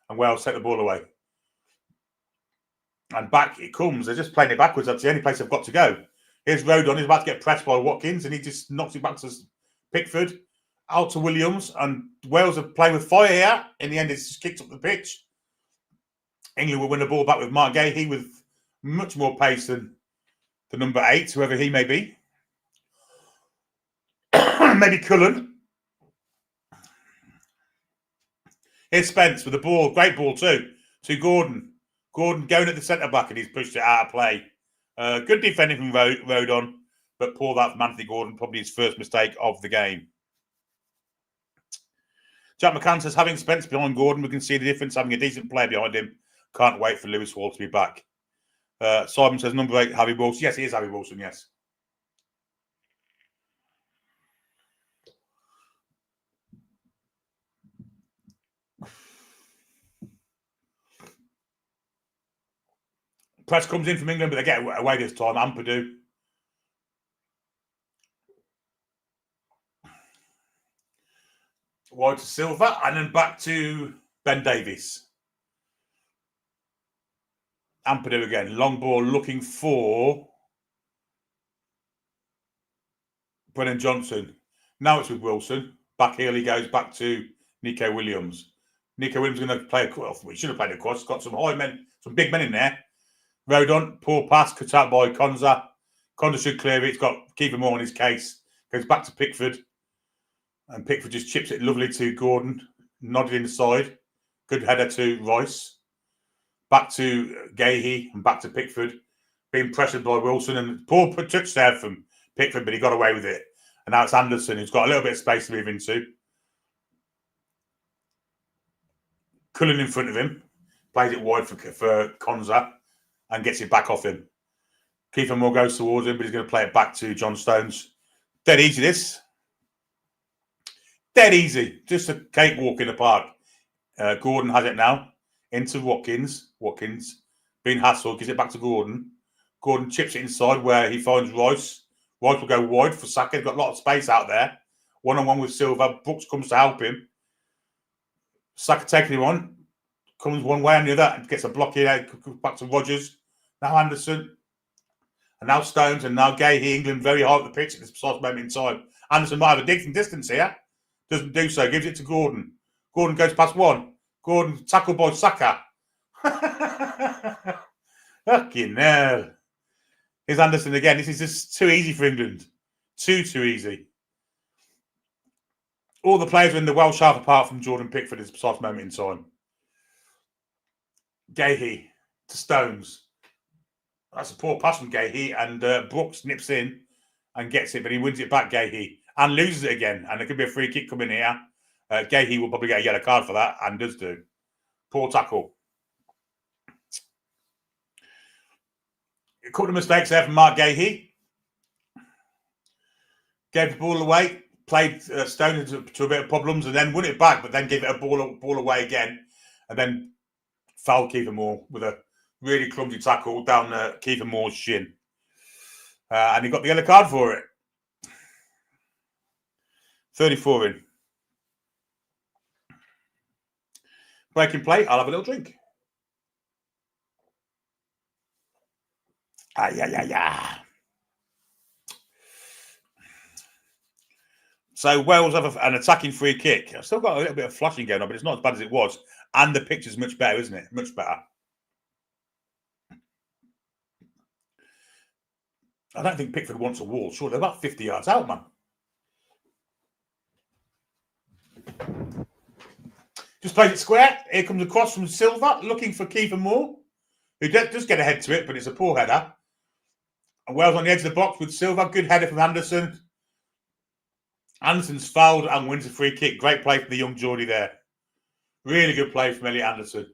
And Wales take the ball away. And back it comes. They're just playing it backwards. That's the only place they've got to go. Here's Rodon. He's about to get pressed by Watkins, and he just knocks it back to Pickford, out to Williams, and Wales are playing with fire here. In the end, it's just kicked up the pitch. England will win the ball back with Mark Gahey with much more pace than the number 8, whoever he may be. Maybe Cullen. Here's Spence with the ball. Great ball too. To Gordon. Gordon going at the centre-back, and he's pushed it out of play. Good defending from Rodon, but poor that from Anthony Gordon. Probably his first mistake of the game. Jack McCann says, having Spence behind Gordon, we can see the difference, having a decent player behind him. Can't wait for Lewis Hall to be back. Simon says, number 8, Harry Wilson. Yes, he is Harry Wilson, yes. Press comes in from England, but they get away this time. Ampadu. Wide to Silva, and then back to Ben Davies. Ampadu again. Long ball looking for Brennan Johnson. Now it's with Wilson. Back heel he goes, back to Nico Williams. Nico Williams is going to play a cross. Well, he should have played a cross. Got some high men, some big men in there. Rodon, poor pass, cut out by Konza. Konza should clear it. It's got Kiefer Moore on his case. Goes back to Pickford. And Pickford just chips it lovely to Gordon. Nodded inside. Good header to Rice. Back to Gahey and back to Pickford. Being pressured by Wilson. And poor touch there from Pickford, but he got away with it. And now it's Anderson, who's got a little bit of space to move into. Cullen in front of him. Plays it wide for Konza. And gets it back off him. Kiefer Moore goes towards him, but he's going to play it back to John Stones. Dead easy, this. Dead easy. Just a cakewalk in the park. Gordon has it now. Into Watkins. Watkins being hassled. Gives it back to Gordon. Gordon chips it inside where he finds Rice. Rice will go wide for Saka. He's got a lot of space out there. One-on-one with Silva. Brooks comes to help him. Saka taking him on. Comes one way and the other and gets a block here. Back to Rodgers. Now Anderson. And now Stones. And now Gahey. England very high up the pitch at this precise moment in time. Anderson might have a decent distance here. Doesn't do so. Gives it to Gordon. Gordon goes past one. Gordon tackled by Saka. Fucking hell. Here's Anderson again. This is just too easy for England. Too easy. All the players are in the Welsh half apart from Jordan Pickford at this precise moment in time. Gahey to Stones. That's a poor pass from Gahey, and Brooks nips in and gets it, but he wins it back, Gahey, and loses it again. And there could be a free kick coming here. Gahey will probably get a yellow card for that, and does do. Poor tackle. A couple of mistakes there from Mark Gahey. Gave the ball away, played Stones to a bit of problems, and then won it back, but then gave it a ball away again, and then fouled Kiefer Moore with a really clumsy tackle down Kiefer Moore's shin. And he got the yellow card for it. 34 in. Breaking play, I'll have a little drink. So Wales have an attacking free kick. I've still got a little bit of flashing going on, but it's not as bad as it was. And the picture's much better, isn't it? Much better. I don't think Pickford wants a wall. Sure, they're about 50 yards out, man. Just plays it square. Here comes a cross from Silva, looking for Kiefer Moore, who does get a head to it, but it's a poor header. And Wales on the edge of the box with Silva. Good header from Anderson. Anderson's fouled and wins a free kick. Great play from the young Geordie there. Really good play from Elliot Anderson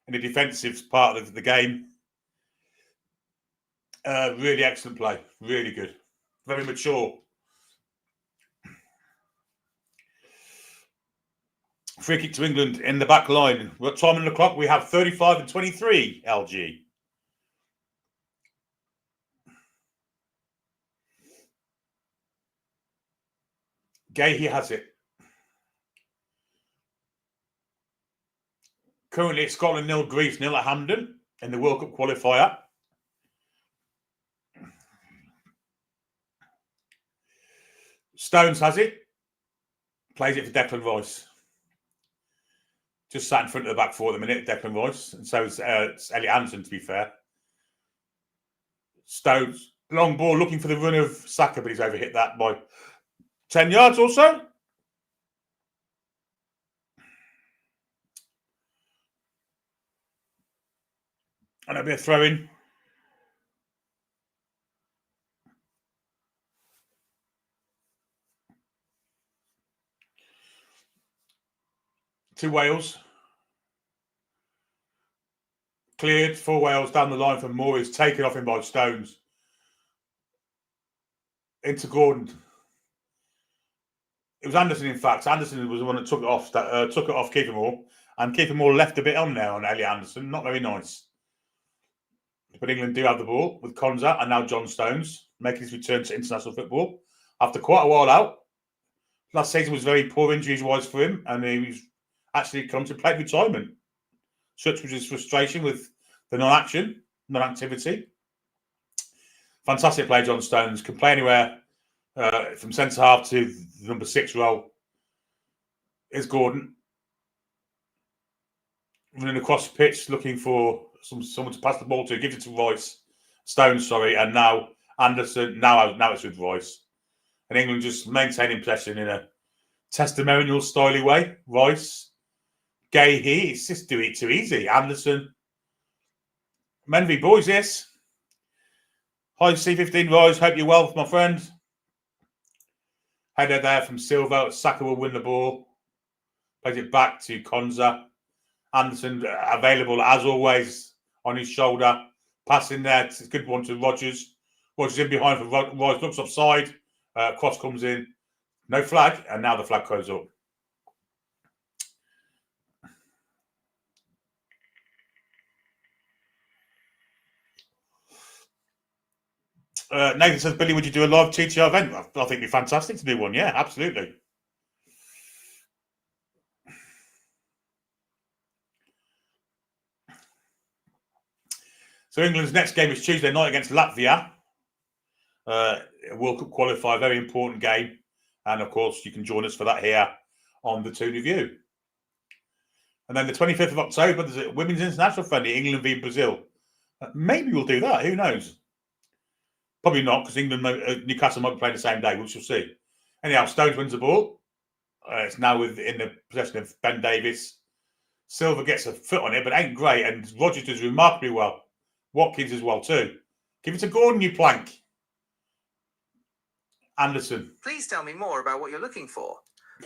in the defensive part of the game. Really excellent play. Really good. Very mature. Free kick to England in the back line. What time on the clock? We have 35 and 23, LG. Gahey has it. Currently, it's Scotland 0, Greece 0 at Hampden in the World Cup qualifier. Stones has it. Plays it for Declan Rice. Just sat in front of the back four at the minute, Declan Rice. And so is Elliot Anderson, to be fair. Stones, long ball, looking for the run of Saka, but he's overhit that by 10 yards or so. And it'll be a throw-in. To Wales. Cleared for Wales down the line from Moore. Is taken off him by Stones. Into Gordon. It was Anderson, in fact. Anderson was the one that took it off Kiefer Moore. And Kiefer Moore left a bit on there on Elliot Anderson. Not very nice. But England do have the ball with Konza and now John Stones making his return to international football after quite a while out. Last season was very poor injuries-wise for him, and he was actually contemplating retirement. Such was his frustration with the non-activity. Fantastic play, John Stones. Can play anywhere from centre half to the number 6 role. Is Gordon running across the pitch, looking for someone to pass the ball to, gives it to Rice, Stones, and now Anderson. Now it's with Rice, and England just maintaining possession in a testimonial styly way. Rice, Gay, it's just do it too easy. Anderson, Menvy boys, yes. Hi C15 Rice, hope you're well, my friend. Header there from Silva. Saka will win the ball. Plays it back to Konza. Anderson available as always on his shoulder. Passing there. It's a good one to Rodgers. Rodgers in behind for Rice. Looks offside. Cross comes in. No flag. And now the flag goes up. Nathan says, Billy, would you do a live TTR event? I think it'd be fantastic to do one. Yeah, absolutely. So England's next game is Tuesday night against Latvia. World Cup qualifier, very important game. And of course, you can join us for that here on the Toon Review. And then the 25th of October, there's a women's international friendly, England v Brazil. Maybe we'll do that. Who knows? Probably not, because Newcastle might be playing the same day. We shall see. Anyhow, Stones wins the ball. It's now in the possession of Ben Davies. Silva gets a foot on it, but ain't great. And Rodgers does remarkably well. Watkins as well too. Give it to Gordon, you plank. Anderson. Please tell me more about what you're looking for.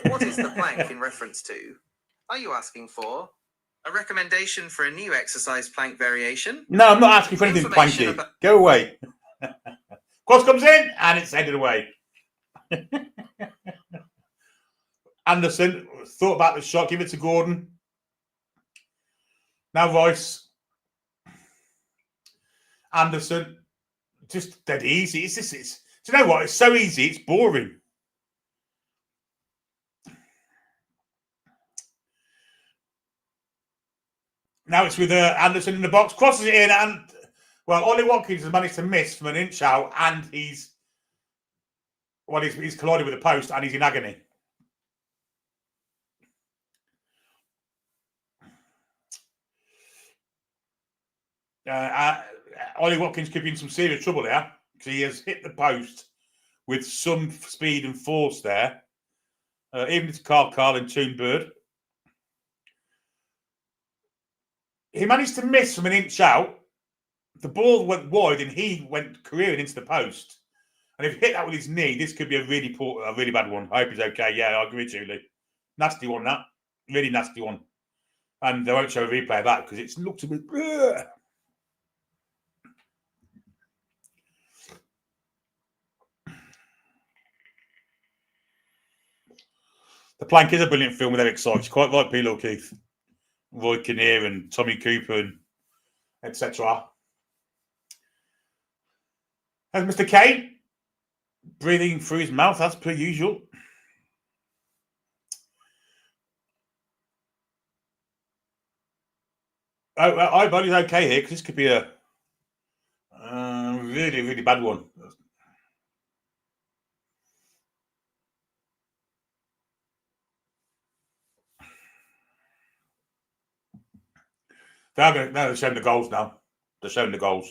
What is the plank in reference to? Are you asking for a recommendation for a new exercise plank variation? No, I'm not asking for anything planky. Go away. Cross comes in and it's headed away. Anderson thought about the shot. Give it to Gordon. Now Rice. Anderson. Just dead easy. Do you know what? It's so easy. It's boring. Now it's with Anderson in the box. Crosses it in and... Well, Ollie Watkins has managed to miss from an inch out, and he's collided with a post, and he's in agony. Ollie Watkins could be in some serious trouble here because he has hit the post with some speed and force there. Even to Carl and Toon Bird. He managed to miss from an inch out. The ball went wide and he went careering into the post. And if he hit that with his knee, this could be a really bad one. I hope he's okay. Yeah, I agree, Julie. Nasty one, that. Really nasty one. And they won't show a replay of that because it's looked a bit... The Plank is a brilliant film with Eric Sykes. Quite like Peter O'Keefe, Roy Kinnear and Tommy Cooper and etc. And Mr. Kane breathing through his mouth as per usual. I believe he's okay here because this could be a really, really bad one. They're showing the goals now. They're showing the goals.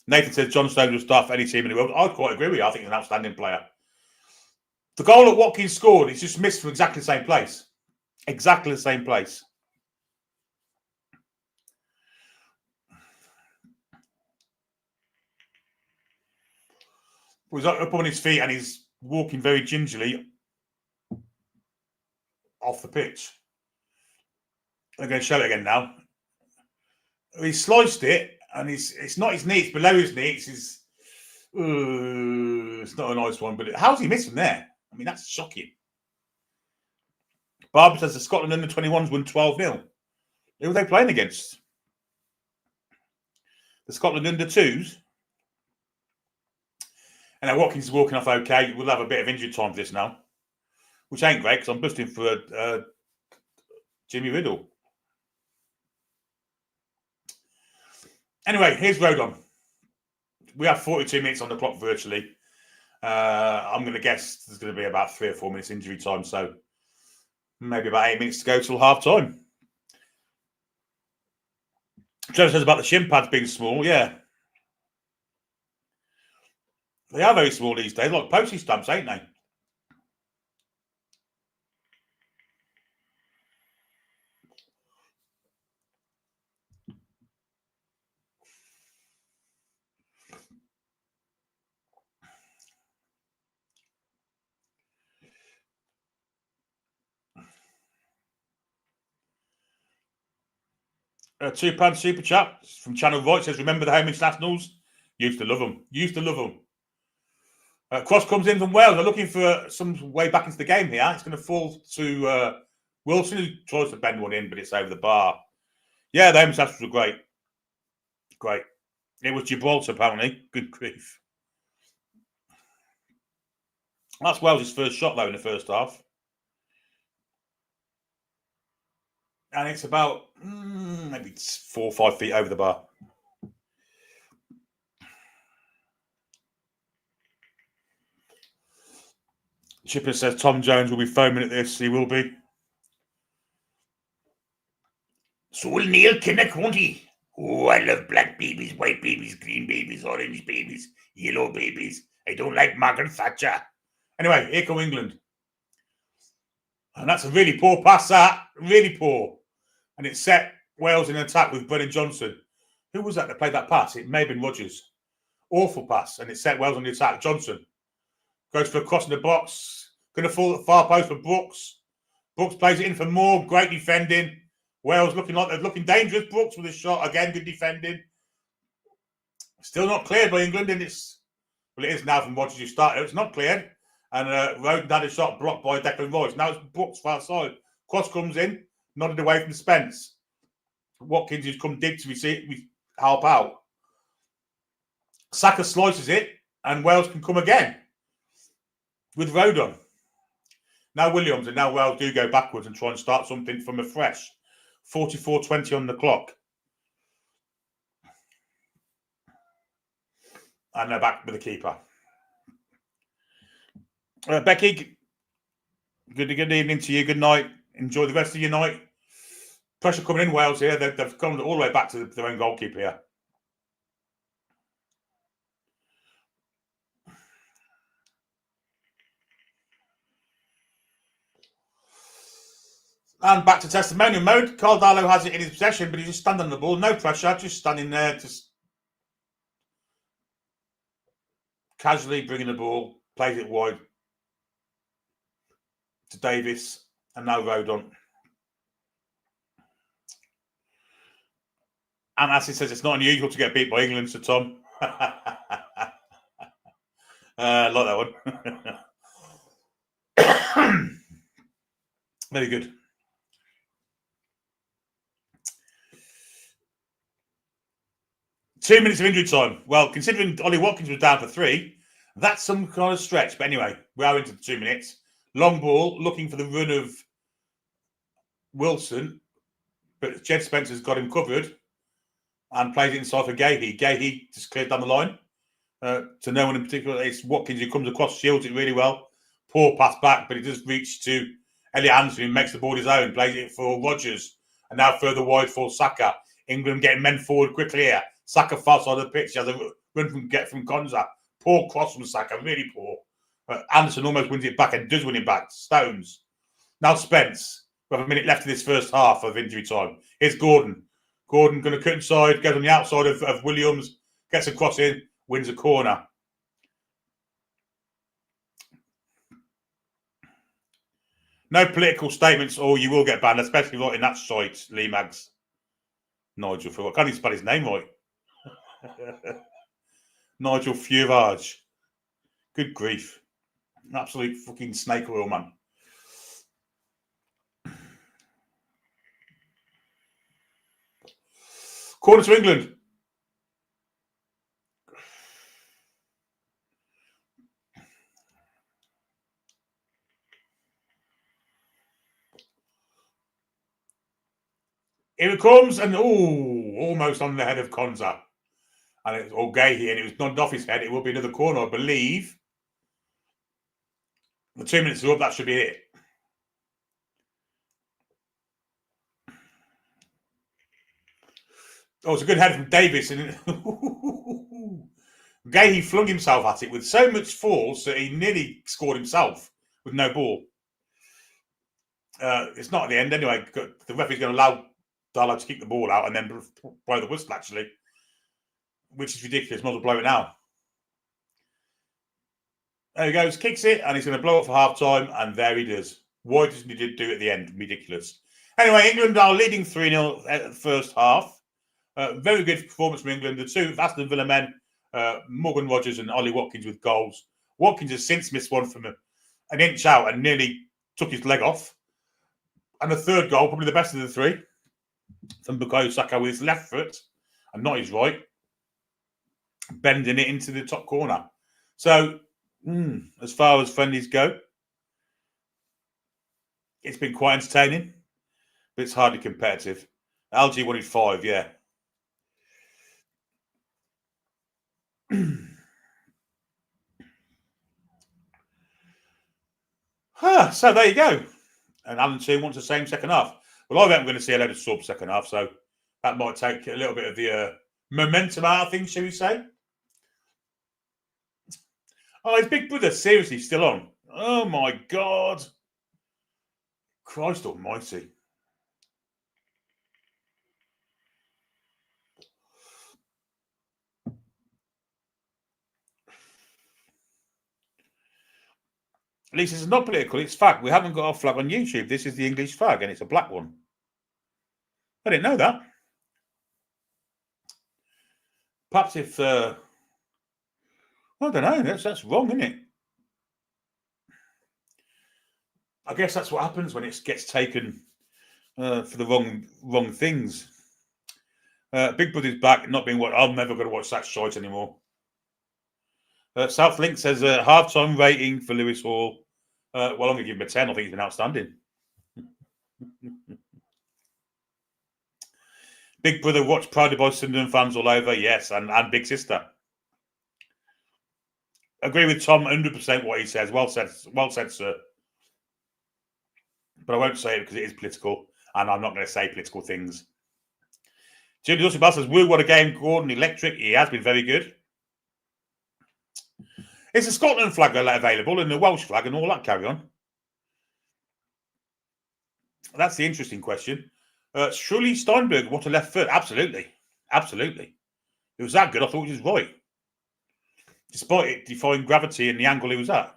Nathan says John Stones will start for any team in the world. I quite agree with you. I think he's an outstanding player. The goal that Watkins scored, he's just missed from exactly the same place. Exactly the same place. He's up on his feet and he's walking very gingerly off the pitch. I'm going to show it again now. He sliced it, and it's not his knee, it's below his knee. It's not a nice one, but how's he missing there? I mean, that's shocking. Barbara says the Scotland under-21s won 12-0. Who were they playing against? The Scotland under-2s? And now Watkins is walking off okay. We'll have a bit of injury time for this now, which ain't great because I'm busting for Jimmy Riddle. Anyway, here's Rodon. We have 42 minutes on the clock virtually. I'm going to guess there's going to be about 3 or 4 minutes injury time, so maybe about 8 minutes to go till half time. Trevor says about the shin pads being small. Yeah. They are very small these days, like postage stamps, ain't they? 2 pound super chat from Channel Voice says, remember the home internationals? Used to love them. Used to love them. Cross comes in from Wales. They're looking for some way back into the game here. It's going to fall to Wilson, who tries to bend one in, but it's over the bar. Yeah, the home internationals were great. Great. It was Gibraltar, apparently. Good grief. That's Wales' first shot, though, in the first half. And it's about maybe 4 or 5 feet over the bar. Chipper says Tom Jones will be foaming at this. He will be. So will Neil Kinnock, won't he? Oh, I love black babies, white babies, green babies, orange babies, yellow babies. I don't like Margaret Thatcher. Anyway, here come England. And that's a really poor pass, that. Really poor. And it set Wales in attack with Brennan Johnson. Who was that played that pass? It may have been Rodgers. Awful pass. And it set Wales on the attack. Johnson goes for a cross in the box. Going to fall at the far post for Brooks. Brooks plays it in for Moore. Great defending. Wales looking like they're looking dangerous. Brooks with a shot. Again, good defending. Still not cleared by England. And it is now from Rodgers who started. It's not cleared. And Roden had a shot blocked by Declan Rice. Now it's Brooks far side. Cross comes in. Nodded away from Spence. Watkins has come deep to we help out. Saka slices it, and Wales can come again with Rodon. Now Williams, and now Wales do go backwards and try and start something from afresh. 44:20 on the clock. And they're back with the keeper. Becky, good evening to you. Good night. Enjoy the rest of your night. Pressure coming in Wales here. They've come all the way back to their own goalkeeper here. And back to testimonial mode. Carl Darlow has it in his possession, but he's just standing on the ball. No pressure, just standing there, just casually bringing the ball. Plays it wide to Davis. And now Rodon. And as he says, it's not unusual to get beat by England, so Tom. I like that one. Very good. Two minutes of injury time. Well, considering Ollie Watkins was down for 3, that's some kind of stretch. But anyway, we are into the 2 minutes. Long ball, looking for the run of Wilson. But Jed Spencer's got him covered. And plays it inside for Gahey. Gahey just cleared down the line. To no one in particular, it's Watkins who comes across, shields it really well. Poor pass back, but it does reach to Elliot Anderson, who makes the ball his own, plays it for Rodgers. And now further wide for Saka. England getting men forward quickly here. Saka far side of the pitch. He has a run from Konza. Poor cross from Saka, really poor. Anderson almost wins it back and does win it back. Stones. Now Spence. We have a minute left of this first half of injury time. Here's Gordon. Gordon going to cut inside, goes on the outside of Williams, gets a cross in, wins a corner. No political statements or you will get banned, especially right in that site, Lee Maggs. Nigel, I can't even spell his name right. Nigel Furage. Good grief. An absolute fucking snake oil, man. Corner to England. Here it comes, and almost on the head of Konza. And it's all Gahey, and it was knocked off his head. It will be another corner, I believe. The 2 minutes are up, that should be it. Oh, it's a good head from Davis. And Gahey flung himself at it with so much force that he nearly scored himself with no ball. It's not at the end anyway. The referee's going to allow Darlow to kick the ball out and then blow the whistle, actually, which is ridiculous. Might as well blow it now. There he goes, kicks it, and he's going to blow it for half time, and there he does. Why doesn't he do it at the end? Ridiculous. Anyway, England are leading 3-0 at the first half. Very good performance from England. The two Aston Villa men, Morgan Rogers and Ollie Watkins with goals. Watkins has since missed one from an inch out and nearly took his leg off. And the third goal, probably the best of the three, from Bukayo Saka with his left foot and not his right, bending it into the top corner. So, as far as friendlies go, it's been quite entertaining, but it's hardly competitive. LG wanted 5, yeah. So there you go. And Alan Toon wants the same second half. Well, I think I'm going to see a load of subs second half, so that might take a little bit of the momentum out of things, shall we say? Oh, his big brother, seriously, still on. Oh, my God. Christ almighty. At least it's not political, it's fact. We haven't got our flag on YouTube. This is the English flag, and it's a black one. I didn't know that. Perhaps if... I don't know. That's wrong, isn't it? I guess that's what happens when it gets taken for the wrong things. Big Brother's back, not being what I'm never going to watch that shite anymore. Southlink says half-time rating for Lewis Hall. Well, I'm going to give him a 10. I think he's been outstanding. Big Brother watch Proudly by Sunderland fans all over. Yes, and Big Sister. Agree with Tom 100% what he says. Well said, sir. But I won't say it because it is political, and I'm not going to say political things. Julie Dusty says, "Woo, what a game, Gordon, electric." He has been very good. It's a Scotland flag available and the Welsh flag and all that carry on. That's the interesting question. Shirley Steinberg, what a left foot. Absolutely. Absolutely. It was that good. I thought it was right. Despite it defying gravity and the angle he was at.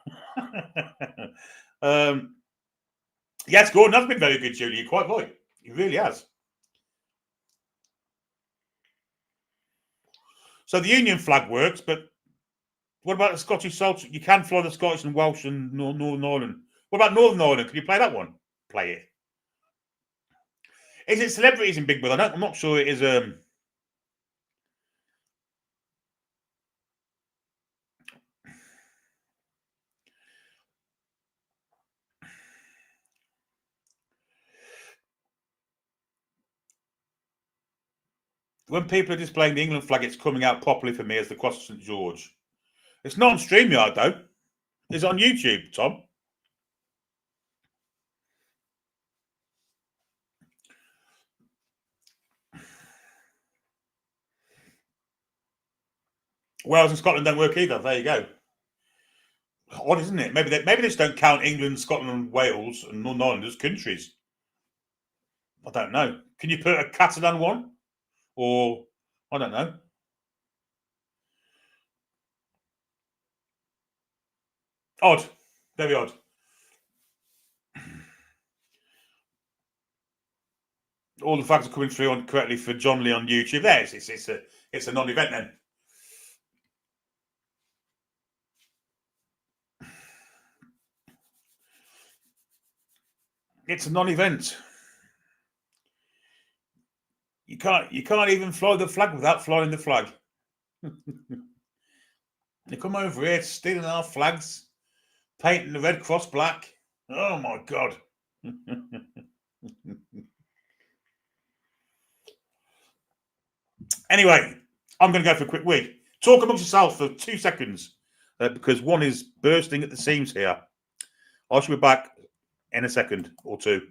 Yes, Gordon has been very good, Julie. You're quite right. He really has. So the Union flag works, but what about the Scottish Celtic? You can fly the Scottish and Welsh and Northern Ireland. What about Northern Ireland? Can you play that one? Play it. Is it celebrities in Big Brother? I'm not sure it is. When people are displaying the England flag, it's coming out properly for me as the Cross of St George. It's not on StreamYard, though. It's on YouTube, Tom. Wales and Scotland don't work either. There you go. Odd, isn't it? Maybe they just don't count England, Scotland, and Wales and Northern Ireland as countries. I don't know. Can you put a Catalan one? Or, I don't know. Odd. Very odd. All the flags are coming through correctly for John Lee on YouTube. There, it's a non-event then. It's a non-event. You can't even fly the flag without flying the flag. They come over here stealing our flags, painting the Red Cross black. Oh my God. Anyway, I'm going to go for a quick wee. Talk amongst yourself for 2 seconds because one is bursting at the seams here. I shall be back in a second or two.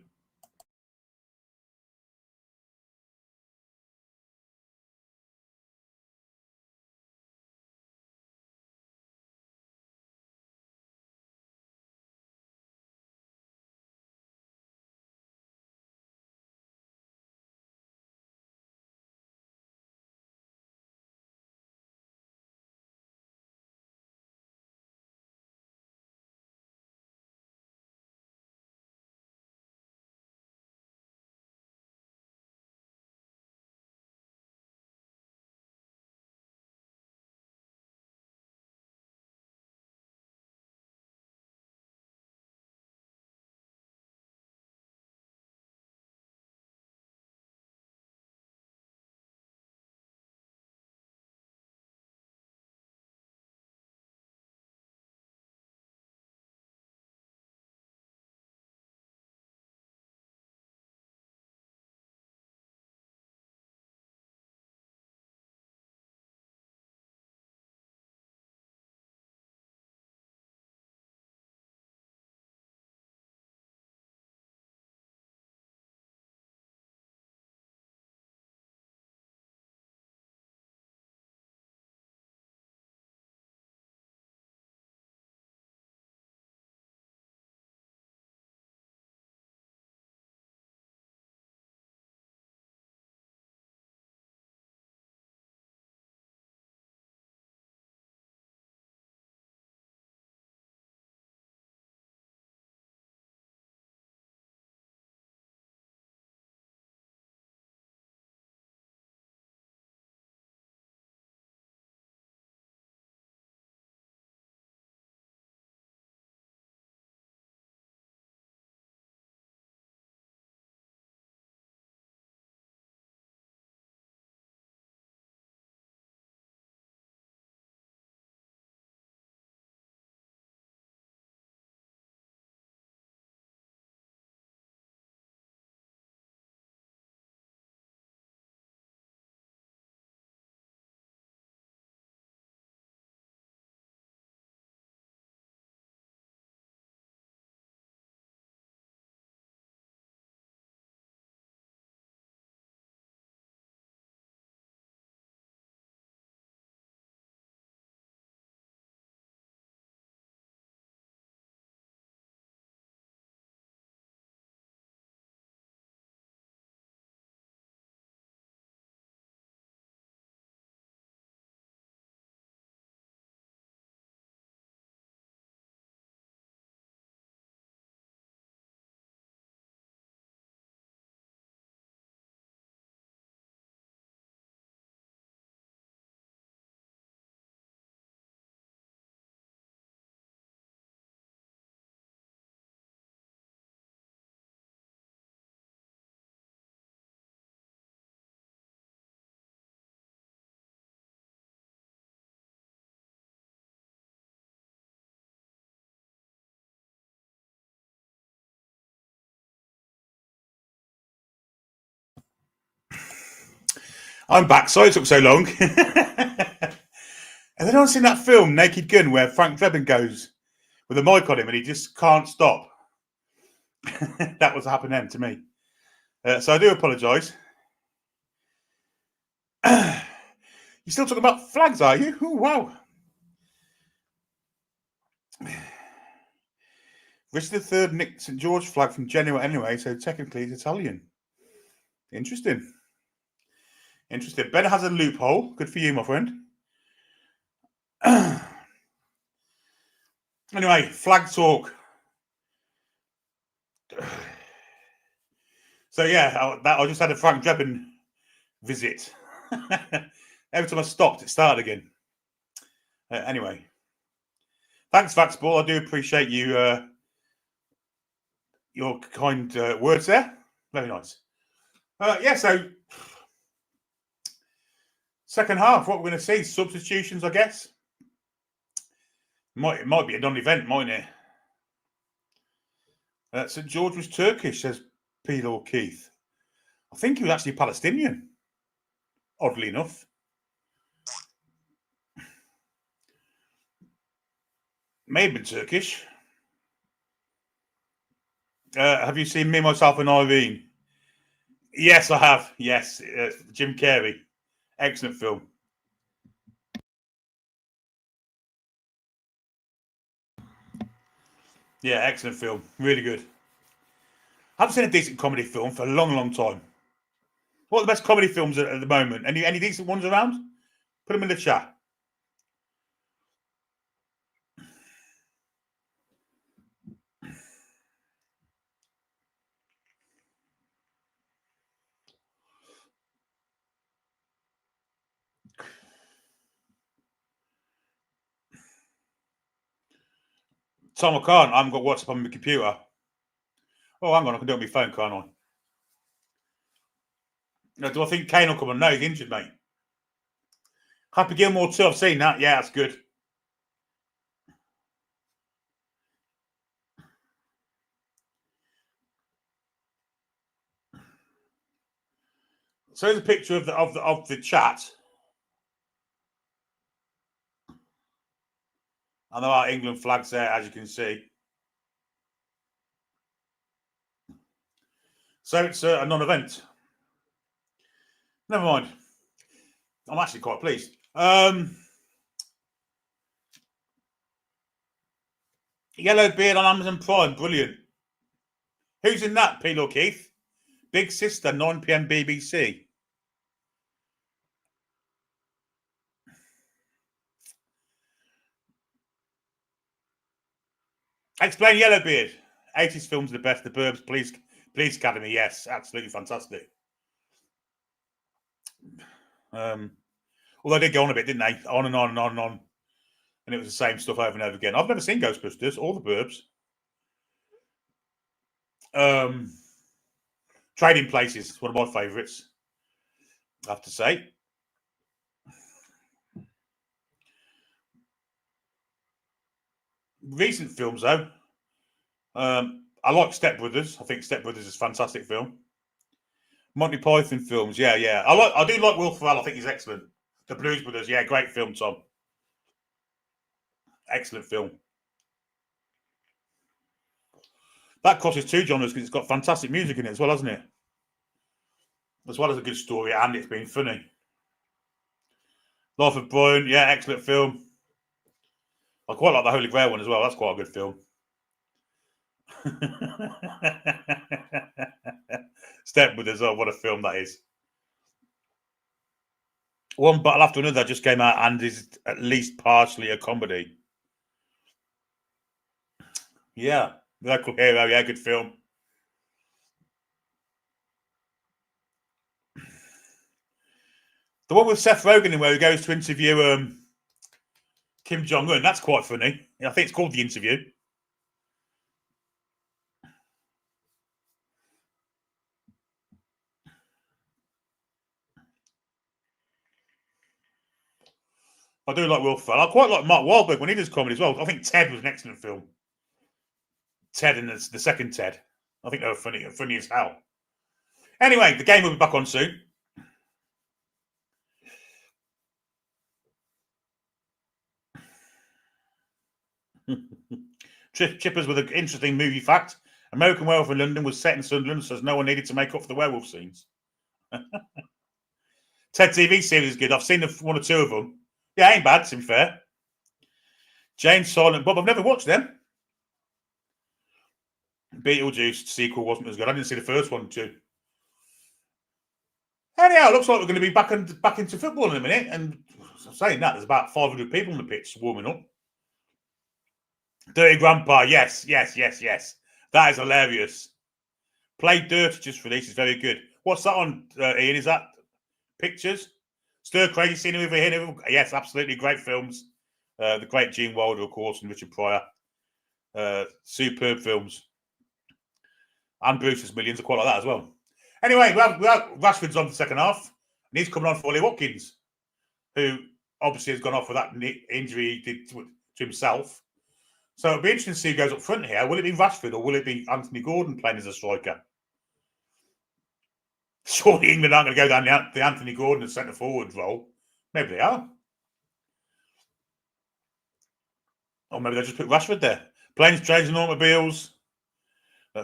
I'm back. Sorry it took so long. Have anyone seen that film, Naked Gun, where Frank Drebin goes with a mic on him and he just can't stop? That was happening then to me. So I do apologise. You're still talking about flags, are you? Oh, wow. Richard III nicked St. George flag from Genoa anyway, so technically it's Italian. Interesting. Interesting. Ben has a loophole. Good for you, my friend. Anyway, flag talk. So yeah, I just had a Frank Drebin visit. Every time I stopped, it started again. Anyway, thanks, Vaxball. I do appreciate you your kind words there. Very nice. Yeah, so second half, what we're going to see, substitutions, I guess. It might be a non-event, mightn't it? St. George was Turkish, says Peter Keith. I think he was actually Palestinian, oddly enough. May have been Turkish. Have you seen Me, Myself and Irene? Yes, I have. Yes, Jim Carrey. Excellent film. Yeah, excellent film. Really good. I haven't seen a decent comedy film for a long, long time. What are the best comedy films at the moment? Any decent ones around? Put them in the chat. Tom, I can't. I haven't got WhatsApp on my computer. Oh, hang on. I can do it on my phone, can't I? No, do I think Kane will come on? No, he's injured, mate. Happy Gilmore 2. I've seen that. Yeah, that's good. So here's a picture of the chat. And there are England flags there, as you can see. So it's a non-event. Never mind. I'm actually quite pleased. Yellow Beard on Amazon Prime. Brilliant. Who's in that, Peter Keith? Big Sister, 9 p.m. BBC. Explain Yellowbeard. 80s films are the best. The Burbs, Police Academy. Yes, absolutely fantastic. Although they did go on a bit, didn't they? On and on and on and on. And it was the same stuff over and over again. I've never seen Ghostbusters or the Burbs. Trading Places is one of my favourites, I have to say. Recent films, though. I like Step Brothers. I think Step Brothers is a fantastic film. Monty Python films, yeah. I do like Will Ferrell. I think he's excellent. The Blues Brothers, yeah, great film, Tom. Excellent film. That crosses two genres because it's got fantastic music in it as well, hasn't it? As well as a good story, and it's been funny. Life of Brian, yeah, excellent film. I quite like the Holy Grail one as well. That's quite a good film. Step Brothers, oh, what a film that is. One Battle After Another just came out and is at least partially a comedy. Yeah, Local Hero, yeah, good film. The one with Seth Rogen in where he goes to interview Kim Jong-un, that's quite funny. I think it's called The Interview. I do like Will Ferrell. I quite like Mark Wahlberg when he does comedy as well. I think Ted was an excellent film. Ted and the second Ted. I think they were funny as hell. Anyway, the game will be back on soon. Chippers with an interesting movie fact. American Werewolf in London was set in Sunderland, so no one needed to make up for the werewolf scenes. Ted TV series is good. I've seen one or two of them. Yeah, ain't bad, to be fair. Jane, Silent Bob. I've never watched them. Beetlejuice sequel wasn't as good. I didn't see the first one too. Anyhow, it looks like we're going to be back into football in a minute. And saying that, there's about 500 people on the pitch warming up. Dirty Grandpa, yes. That is hilarious. Play Dirty just released is very good. What's that on, Ian? Is that pictures? Stir Crazy Scene over here. Yes, absolutely. Great films. The great Gene Wilder, of course, and Richard Pryor. Superb films. And Bruce's Millions are quite like that as well. Anyway, we have Rashford's on the second half, and he's coming on for Ollie Watkins, who obviously has gone off with that injury he did to himself. So it'll be interesting to see who goes up front here. Will it be Rashford or will it be Anthony Gordon playing as a striker? Surely England aren't going to go down the Anthony Gordon centre forward role. Maybe they are. Or maybe they'll just put Rashford there. Planes, Trains and Automobiles.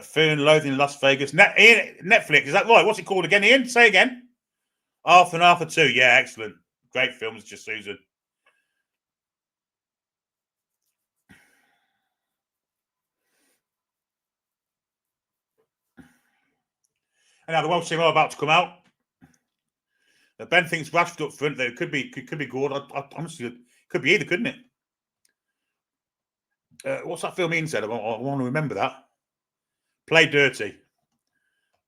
Fear and Loathing in Las Vegas. Netflix, is that right? What's it called again, Ian? Say again. Arthur and Arthur 2. Yeah, excellent. Great films, just Susan. And now the Welsh team are about to come out. Ben thinks Rashford up front. There could be Gordon. Honestly, it could be either, couldn't it? What's that film Ian said? I want to remember that. Play Dirty.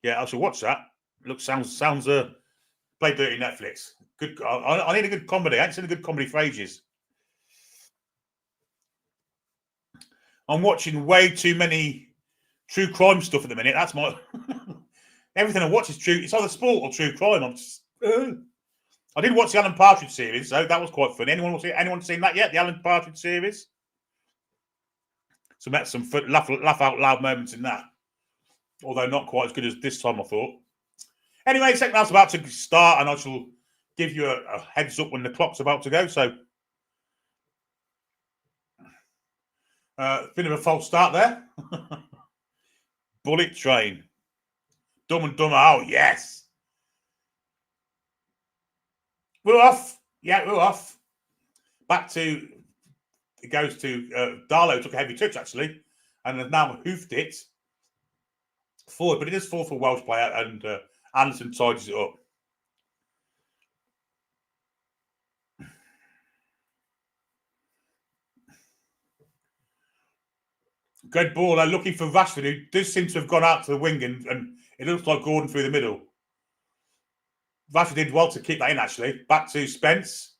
Yeah, I should watch that. Sounds Play Dirty Netflix. Good. I need a good comedy. I ain't seen a good comedy for ages. I'm watching way too many true crime stuff at the minute. That's my everything I watch is true. It's either sport or true crime. I did watch the Alan Partridge series, so that was quite fun. Anyone seen that yet? The Alan Partridge series? So met some laugh out loud moments in that. Although not quite as good as this time, I thought. Anyway, second half's about to start, and I shall give you a heads up when the clock's about to go. So, bit of a false start there. Bullet Train. Dumb and Dumber. Oh, yes. We're off. Yeah, we're off. Back to, it goes to, Darlow took a heavy touch, actually, and has now hoofed it forward, but it is full for Welsh player, and Anderson tidies it up. Good ball. They're looking for Rashford, who does seem to have gone out to the wing, and it looks like Gordon through the middle. Rashford did well to keep that in, actually. Back to Spence.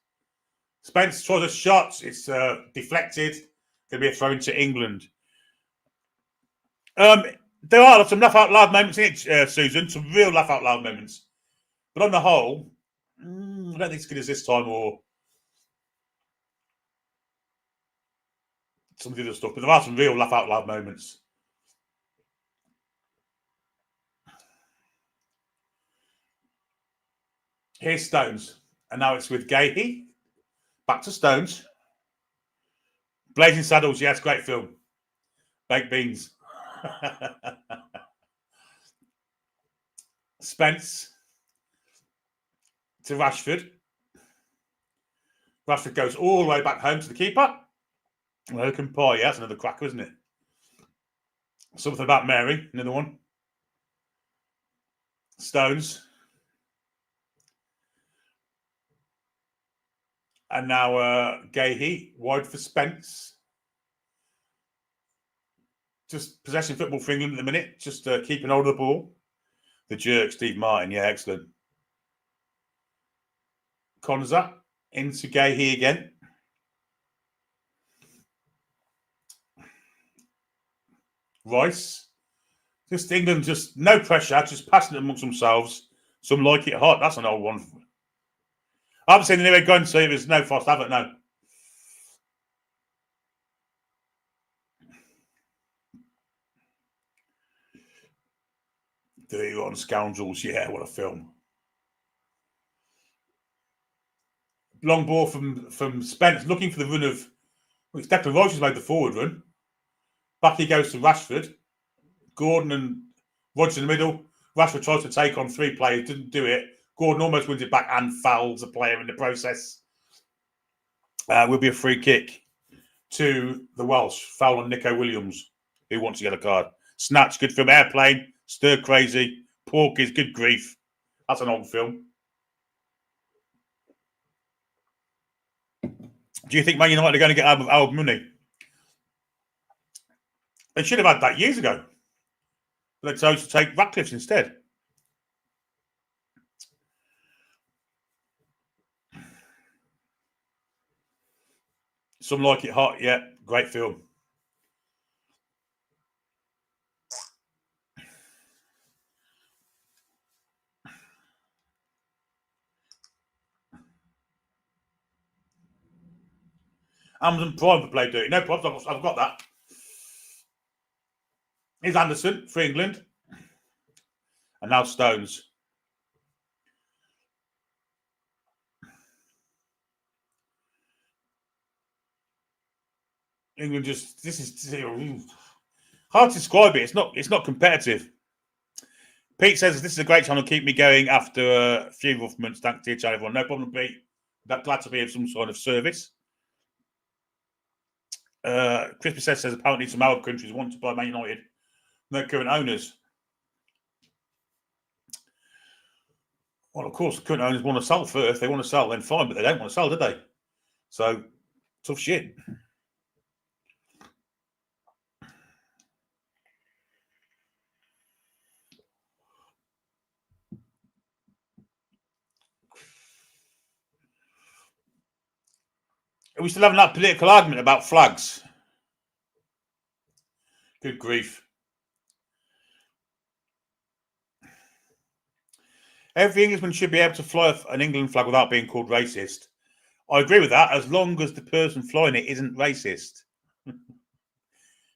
Spence tries a shot. It's deflected. Going to be a throw into England. There are some laugh out loud moments in it, Susan. Some real laugh out loud moments. But on the whole, I don't think it's as good as this time or some of the other stuff. But there are some real laugh out loud moments. Here's Stones. And now it's with Gahey. Back to Stones. Blazing Saddles. Yes, great film. Baked beans. Spence to Rashford. Rashford goes all the way back home to the keeper. American Pie, yeah, that's another cracker, isn't it? Something About Mary, another one. Stones. And now Gahey, wide for Spence. Just possessing football for England at the minute. Just keeping hold of the ball. The jerk, Steve Martin. Yeah, excellent. Konza into Gahey again. Rice. Just England, just no pressure, just passing it amongst themselves. Some like it hot. That's an old one. I haven't seen anywhere going to see there's no frost, have it? No. Dirty Rotten Scoundrels, yeah, what a film. Long ball from Spence, looking for the run of, well, it's Declan Rice who's made the forward run. Back he goes to Rashford. Gordon and Rodgers in the middle. Rashford tries to take on three players, didn't do it. Gordon almost wins it back and fouls a player in the process. Will be a free kick to the Welsh. Foul on Nico Williams, who wants a yellow card. Snatch, good film. Airplane, Stir Crazy. Porky's, good grief. That's an old film. Do you think Man United are going to get out of our money? They should have had that years ago. But they chose to take Ratcliffe's instead. Some Like It Hot, yeah, great film. Amazon Prime for Play Dirty. No problems, I've got that. Here's Anderson for England. And now Stones. England just, this is hard to describe it. It's not competitive. Pete says this is a great channel. Keep me going after a few rough months. Thanks to everyone. No problem, Pete. Glad to be of some sort of service. Crispy says apparently some Arab countries want to buy Man United. No current owners. Well, of course, the current owners want to sell first. If they want to sell, then fine, but they don't want to sell, do they? So, tough shit. Are we still having that political argument about flags? Good grief. Every Englishman should be able to fly an England flag without being called racist. I agree with that, as long as the person flying it isn't racist.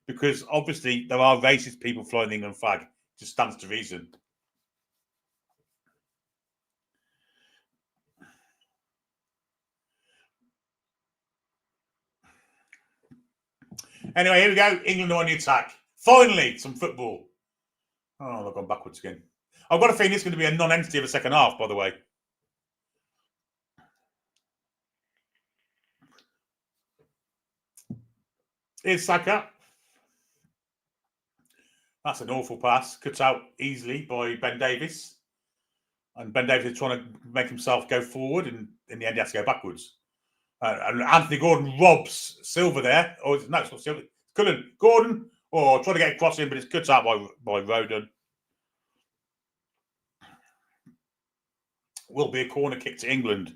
Because obviously there are racist people flying the England flag. It just stands to reason. Anyway, here we go. England are on the attack. Finally, some football. Oh, they've gone backwards again. I've got a feeling it's going to be a non-entity of the second half, by the way. Here's Saka. That's an awful pass. Cut out easily by Ben Davies. And Ben Davies is trying to make himself go forward, and in the end, he has to go backwards. And Anthony Gordon robs Silva there. Oh, no, it's not Silva. Cullen. Gordon. Oh, trying to get across him, but it's cut out by Roden. Will be a corner kick to England.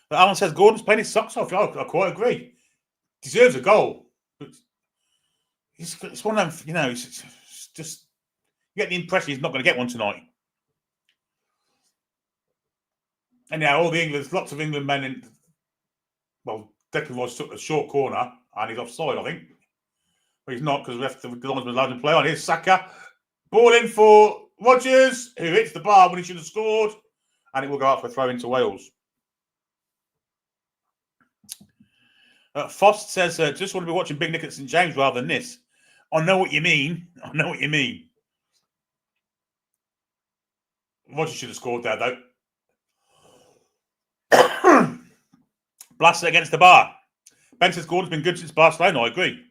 But Alan says Gordon's playing his socks off. I quite agree. Deserves a goal. But it's one of them, it's just, you get the impression he's not going to get one tonight. And now lots of England men in. Well, Declan Rice took a short corner and he's offside, I think. But he's not, because the linesman allowed him to play on. Here's Saka. Ball in for Rodgers, who hits the bar when he should have scored. And it will go out for a throw into Wales. Fost says, just want to be watching Big Nick at St James rather than this. I know what you mean. Rodgers should have scored there, though. Blasts it against the bar. Ben says Gordon's been good since Barcelona. I agree.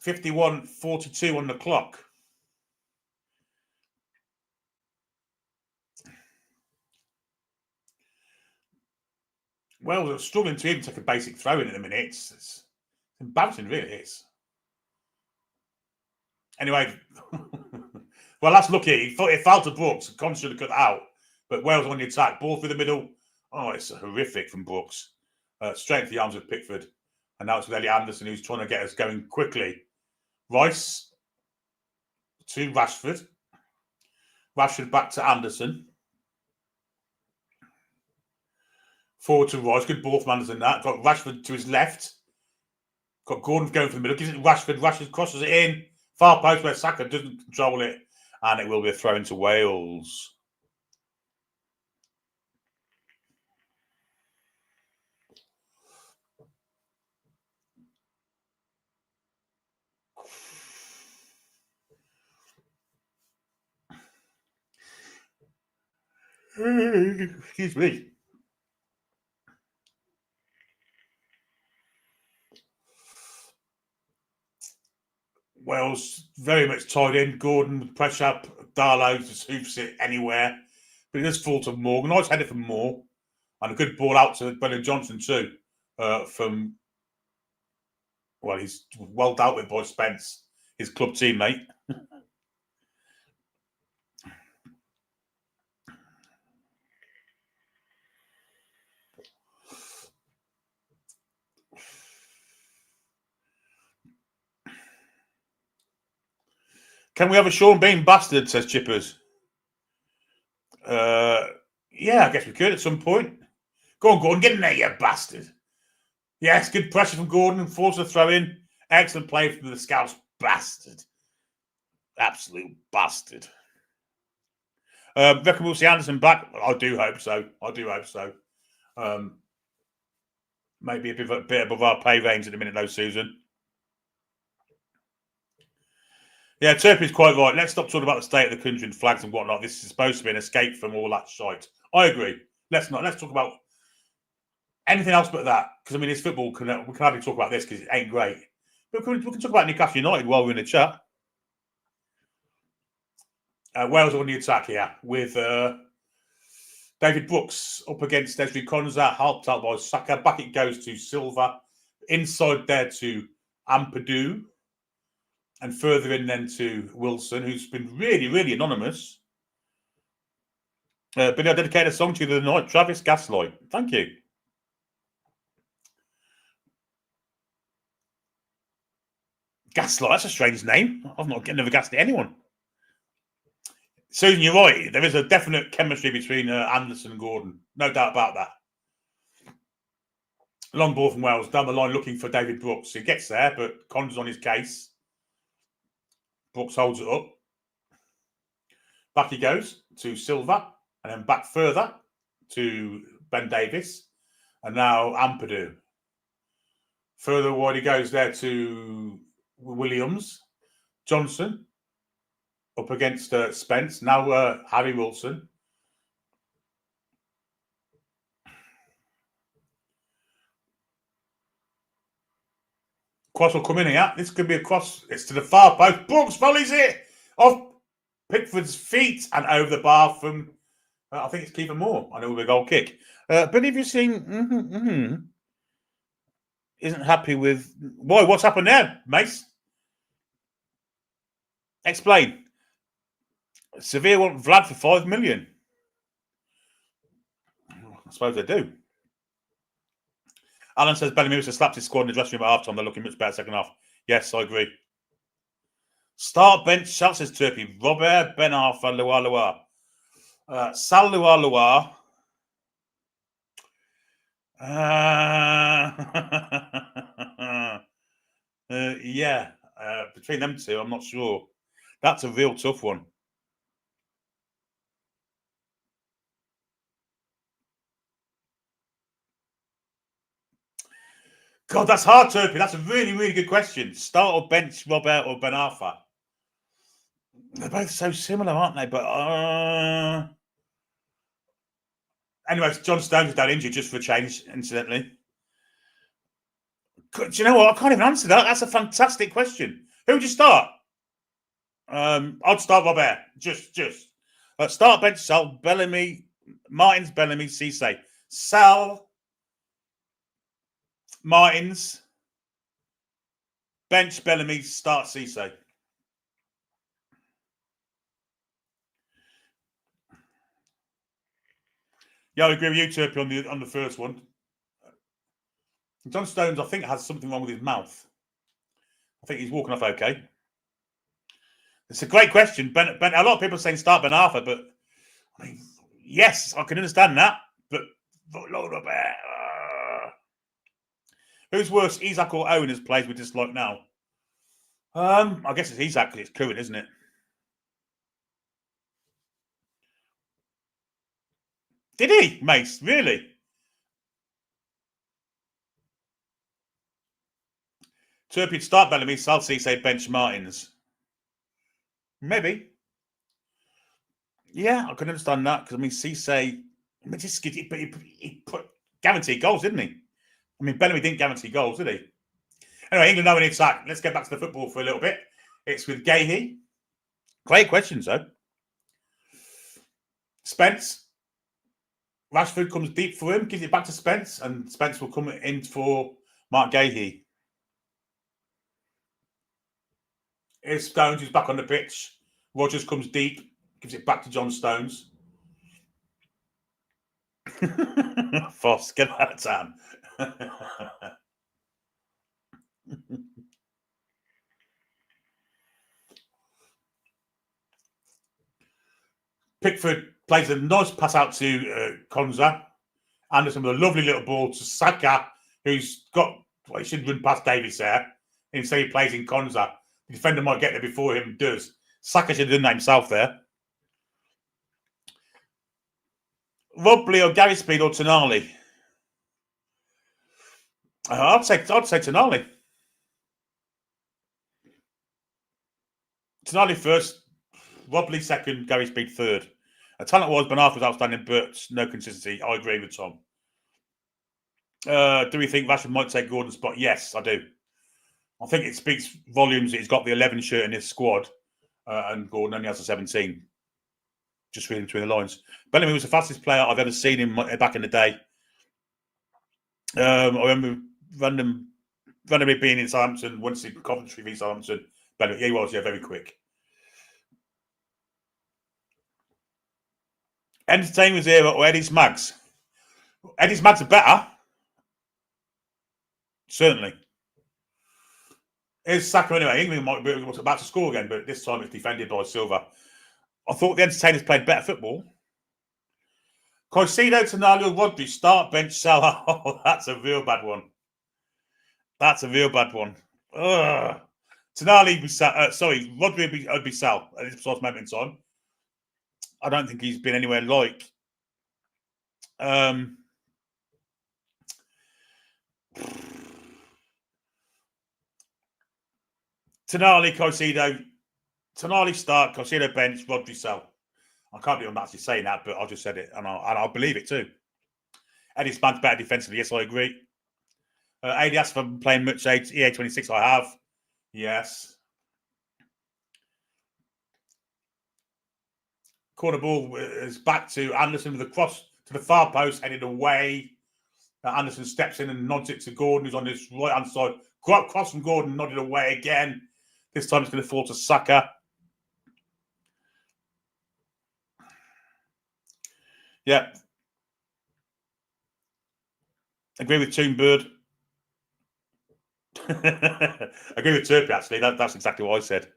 .51:42 on the clock. Well, we're struggling to even take a basic throw in a minute. It's embarrassing, really. It is. Anyway, well, that's lucky. It fell to Brooks. Con should have cut out. But Wales on the attack. Ball through the middle. Oh, it's horrific from Brooks. Straight into the arms of Pickford. And now it's with Elliot Anderson, who's trying to get us going quickly. Rice to Rashford. Rashford back to Anderson. Forward to Rice. Good ball from Anderson. That got Rashford to his left. Got Gordon going for the middle. Gives it to Rashford. Rashford crosses it in. Far post where Saka doesn't control it. And it will be a throw into Wales. Excuse me. Wales very much tied in. Gordon with pressure up. Darlow just hoofs it anywhere. But it does fall to Morgan. Nice header from Moore. And a good ball out to Brennan Johnson too. From, well, he's well dealt with by Spence, his club teammate. Can we have a Sean Bean bastard, says Chippers. Yeah, I guess we could at some point. Go on, Gordon, get in there, you bastard. Yes, good pressure from Gordon and force a throw in. Excellent play from the Scouts bastard. Absolute bastard. Reckon we'll see Anderson back. I do hope so. Maybe a bit above our pay range at the minute, though, Susan. Yeah, Turpin's quite right. Let's stop talking about the state of the country and flags and whatnot. This is supposed to be an escape from all that shite. I agree. Let's not. Let's talk about anything else but that. Because, I mean, it's football. We can hardly talk about this because it ain't great. But we can talk about Newcastle United while we're in the chat. Wales on the attack here with David Brooks up against Desiree Konza, helped out by Saka. Back it goes to Silva. Inside there to Ampadu. And further in then to Wilson, who's been really, really anonymous. But I dedicated a song to you the other night, Travis Gaslight. Thank you. Gaslight, that's a strange name. I've never gassed anyone. Susan, you're right. There is a definite chemistry between Anderson and Gordon. No doubt about that. Long ball from Wales, down the line looking for David Brooks. He gets there, but Connor's on his case. Brooks holds it up. Back he goes to Silva, and then back further to Ben Davis, and now Ampadu. Further wide he goes there to Williams. Johnson up against Spence. Now Harry Wilson. Cross will come in here. This could be a cross. It's to the far post. Brooks volleys it off Pickford's feet and over the bar from, I think it's Kiefer Moore. I know with a goal kick. But have you seen... Isn't happy with... Why? What's happened there, Mace? Explain. Sevilla want Vlad for 5 million. I suppose they do. Alan says Bellamy must have slapped his squad in the dressing room at half time. They're looking much better second half. Yes, I agree. Start bench, Shal says Turpy. Robert, Ben Arthur, Loa. Sal Loa. Yeah. Between them two, I'm not sure. That's a real tough one. God, that's hard, Turpy. That's a really, really good question. Start or bench Robert or Ben Arthur? They're both so similar, aren't they? But anyways, John Stones is down injured just for a change, incidentally. Do you know what? I can't even answer that. That's a fantastic question. Who would you start? I'd start Robert. Just. Start bench Sal, Bellamy, Martins, Bellamy, Cisse. Sal, Martins, bench Bellamy, start Cisse. Yeah, I agree with you, Turpy, on the first one. John Stones, I think, has something wrong with his mouth. I think he's walking off okay. It's a great question. Ben, a lot of people are saying start Ben Arthur, but I mean, yes, I can understand that. But Lord Robert. Who's worse, Isak or Owen as players we dislike now? I guess it's Isak because it's current, isn't it? Did he, Mace? Really? Turpin start Bellamy, Salsi say bench Martins. Maybe. Yeah, I can understand that because I mean, Cisse, he put guaranteed goals, didn't he? I mean, Bellamy didn't guarantee goals, did he? Anyway, England know an attack. Let's get back to the football for a little bit. It's with Gahey. Great questions, though. Spence. Rashford comes deep for him, gives it back to Spence, and Spence will come in for Mark Gahey. Here's Stones, who's back on the pitch. Rogers comes deep, gives it back to John Stones. Foss, get out of town. Pickford plays a nice pass out to Konza. Anderson with a lovely little ball to Saka, who's got, well, he should run past Davis there. Instead, he plays in Konza. The defender might get there before him does. Saka should have done that himself there. Robley or Gary Speed or Tonali? I'd say Tonali. Tonali first, Robley second, Gary Speed third. Talent-wise, Ben Arthur was outstanding, but no consistency. I agree with Tom. Do we think Rashford might take Gordon's spot? Yes, I do. I think it speaks volumes that he's got the 11 shirt in his squad, and Gordon only has a 17. Just reading between the lines. Bellamy was the fastest player I've ever seen him back in the day. I remember randomly being in Southampton, once in Coventry v Southampton. Bellamy, he was, very quick. Entertainment's era or Eddie's Mags? Eddie's Mags are better. Certainly. Here's Saka anyway. England might be about to score again, but this time it's defended by Silva. I thought the entertainers played better football. Caicedo, Tonali, or Rodri, start, bench, sell. Oh, that's a real bad one. That's a real bad one. Ugh. Tonali, Rodri would be sell at this precise moment in time. I don't think he's been anywhere like. Tonali, Caicedo. Tonali start, Caicedo bench, Rodri sell. I can't believe I'm actually saying that, but I just said it, and I'll believe it too. Eddie's man's better defensively. Yes, I agree. AD asked for playing much EA26. I have. Yes. Corner ball is back to Anderson with a cross to the far post, headed away. Anderson steps in and nods it to Gordon, who's on his right-hand side. Cross from Gordon, nodded away again. This time it's going to fall to Saka. Yeah. Agree with Toon Bird. Agree with Turpin, actually. That's exactly what I said.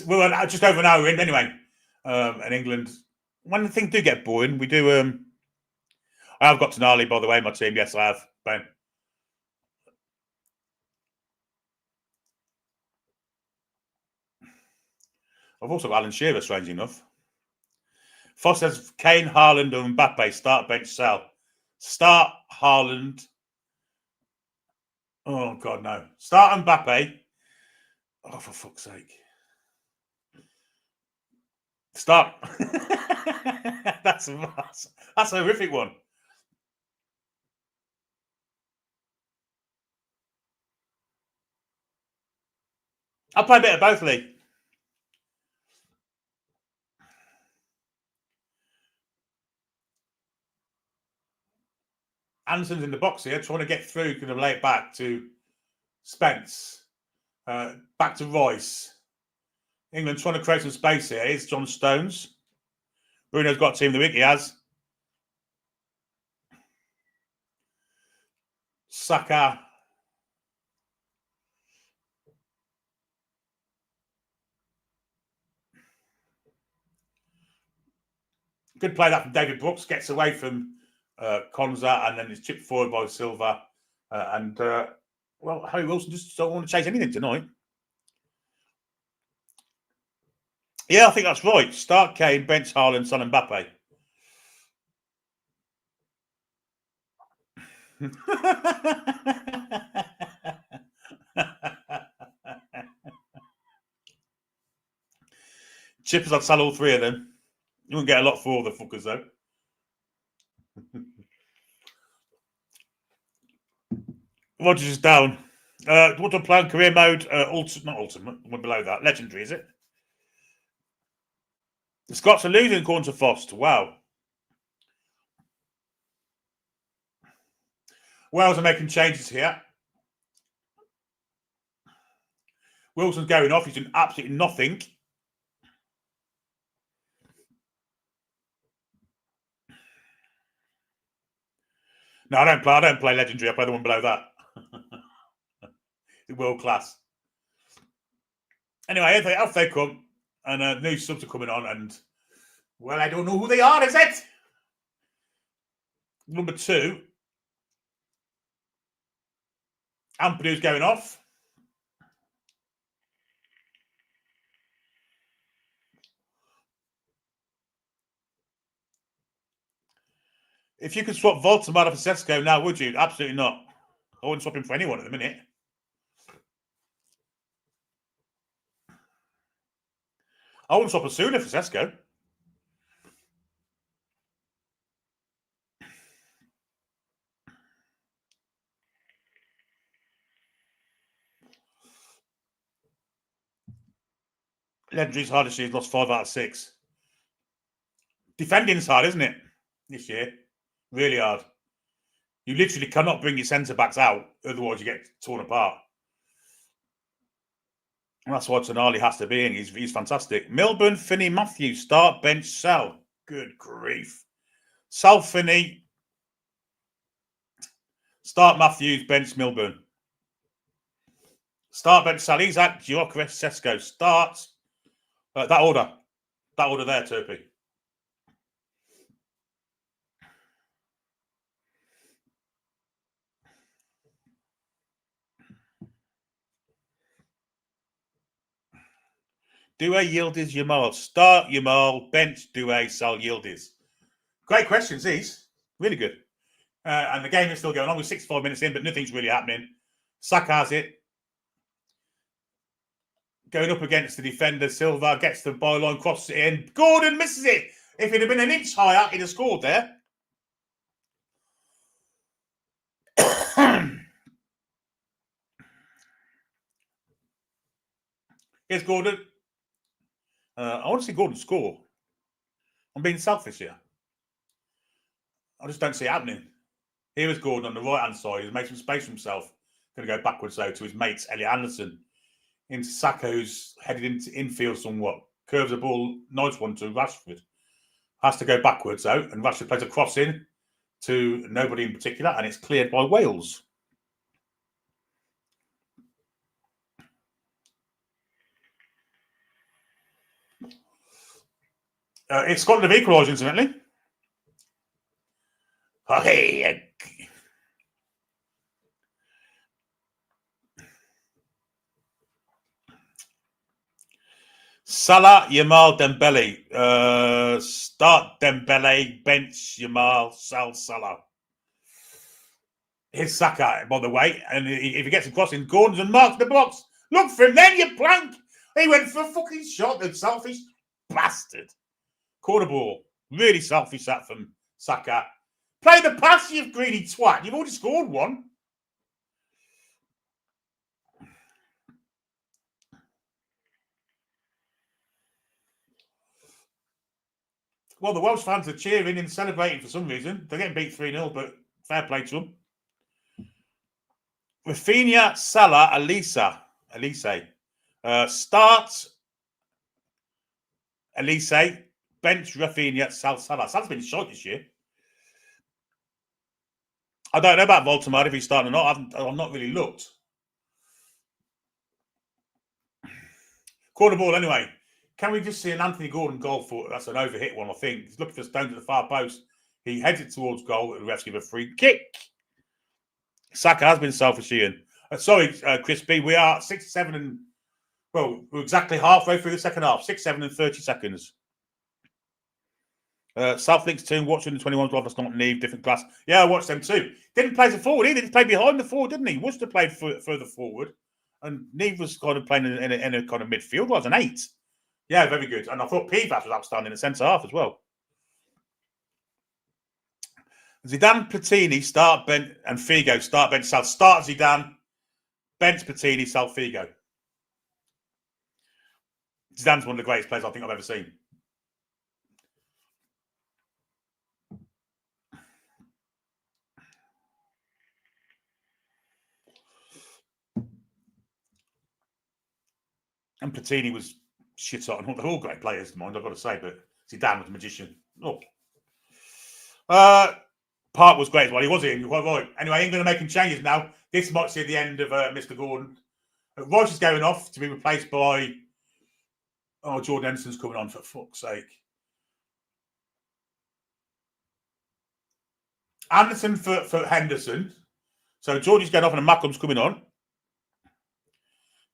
We're just over an hour in anyway. In England, when things do get boring, we do. I have got Tonali, by the way, in my team. Yes, I have. Ben. I've also got Alan Shearer, strange enough. Foss says Kane, Haaland, or Mbappe start, bench, sell. Start Haaland. Oh, God, no. Start Mbappe. Oh, for fuck's sake. Start. That's a horrific one. I'll play a bit of both, Lee. Anderson's in the box here, trying to get through, going to lay it back to Spence. Back to Royce. England trying to create some space here. Here's John Stones. Bruno's got team of the week, he has. Saka. Good play that from David Brooks. Gets away from Konza, and then it's chipped forward by Silva. Well, Harry Wilson just don't want to chase anything tonight. Yeah, I think that's right. Start Kane, bench Haaland, Son Mbappe. Chippers, I'd sell all three of them. You wouldn't get a lot for all the fuckers, though. Rogers is down. What do I play on career mode? Not ultimate. One below that. Legendary, is it? The Scots are losing according to Fost. Wow. Wales are making changes here. Wilson's going off. He's doing absolutely nothing. No, I don't play Legendary. I play the one below that. World class. Anyway, off they come. And new subs are coming on. And, well, I don't know who they are, is it? Number 2. Ampadu's going off. If you could swap Voltamada for Sesko now, would you? Absolutely not. I wouldn't swap him for anyone at the minute. I wouldn't swap Osuna for Sesko. Legendary's hard this year. He's lost 5 out of 6. Defending's hard, isn't it? This year. Really hard. You literally cannot bring your centre-backs out, otherwise you get torn apart. And that's why Tonali has to be in. He's fantastic. Milburn, Finney, Matthews, start, bench, sell. Good grief. Sell Finney. Start Matthews, bench, Milburn. Start, bench, sell. Isaac, Gyökeres, Sesko. Start. That order. That order there, Turpy. Doué, Yildiz, Yamal. Start Yamal, bench Doué, sell Yildiz. Great questions, these. Really good. And the game is still going on. We're 65 minutes in, but nothing's really happening. Saka has it. Going up against the defender. Silva gets the byline, crosses it in. Gordon misses it. If it had been an inch higher, he'd have scored there. Here's Gordon. I want to see Gordon score. I'm being selfish here. I just don't see it happening. Here is Gordon on the right-hand side. He's made some space for himself. Going to go backwards, though, to his mates, Elliot Anderson. Into Saka, who's headed into infield somewhat. Curves the ball, nice one to Rashford. Has to go backwards, though, and Rashford plays a cross in to nobody in particular, and it's cleared by Wales. It's Scotland have equalised, incidentally. Okay. Salah, Yamal, Dembele. Start Dembele, bench Yamal, sell Salah. Here's Saka, by the way, and if he gets across in Gordon's and marks the box, look for him then, you plank. He went for a fucking shot, the selfish bastard. Corner ball. Really selfish that from Saka. Play the pass, you greedy twat. You've already scored one. Well, the Welsh fans are cheering and celebrating for some reason. They're getting beat 3-0, but fair play to them. Rafinha, Salah, Elise. Start Elise, bench Rafinha, Salah. Salah's been shot this year. I don't know about Voltamada if he's starting or not. I've not really looked. Corner ball anyway. Can we just see an Anthony Gordon goal for that's an overhit one, I think. He's looking for Stones at the far post. He heads it towards goal. The refs give a free kick. Saka has been selfish, Ian. Chris B. We are 6, 7, and we're exactly halfway through the second half. 6, 7, and 30 seconds. South Links team watching the 21s live. That's not Neve, different class. Yeah, I watched them too. Didn't play as a forward either. He played behind the forward, didn't he? Worcester played further forward, and Neve was kind of playing in a kind of midfield. Was an 8. Yeah, very good. And I thought Pivas was outstanding in the centre half as well. Zidane, Platini, start, bench, and Figo, start, bench, South. Start Zidane, bench, Platini, South, Figo. Zidane's one of the greatest players I think I've ever seen. And Platini was shit on. They're all great players, mind, I've got to say, but Zidane was a magician. Oh. Park was great as well. He was in. You're quite right. Anyway, England are making changes now. This might see the end of Mr. Gordon. Royce is going off to be replaced by... Oh, Jordan Henderson's coming on, for fuck's sake. Anderson for Henderson. So Georgie's going off and Malcolm's coming on.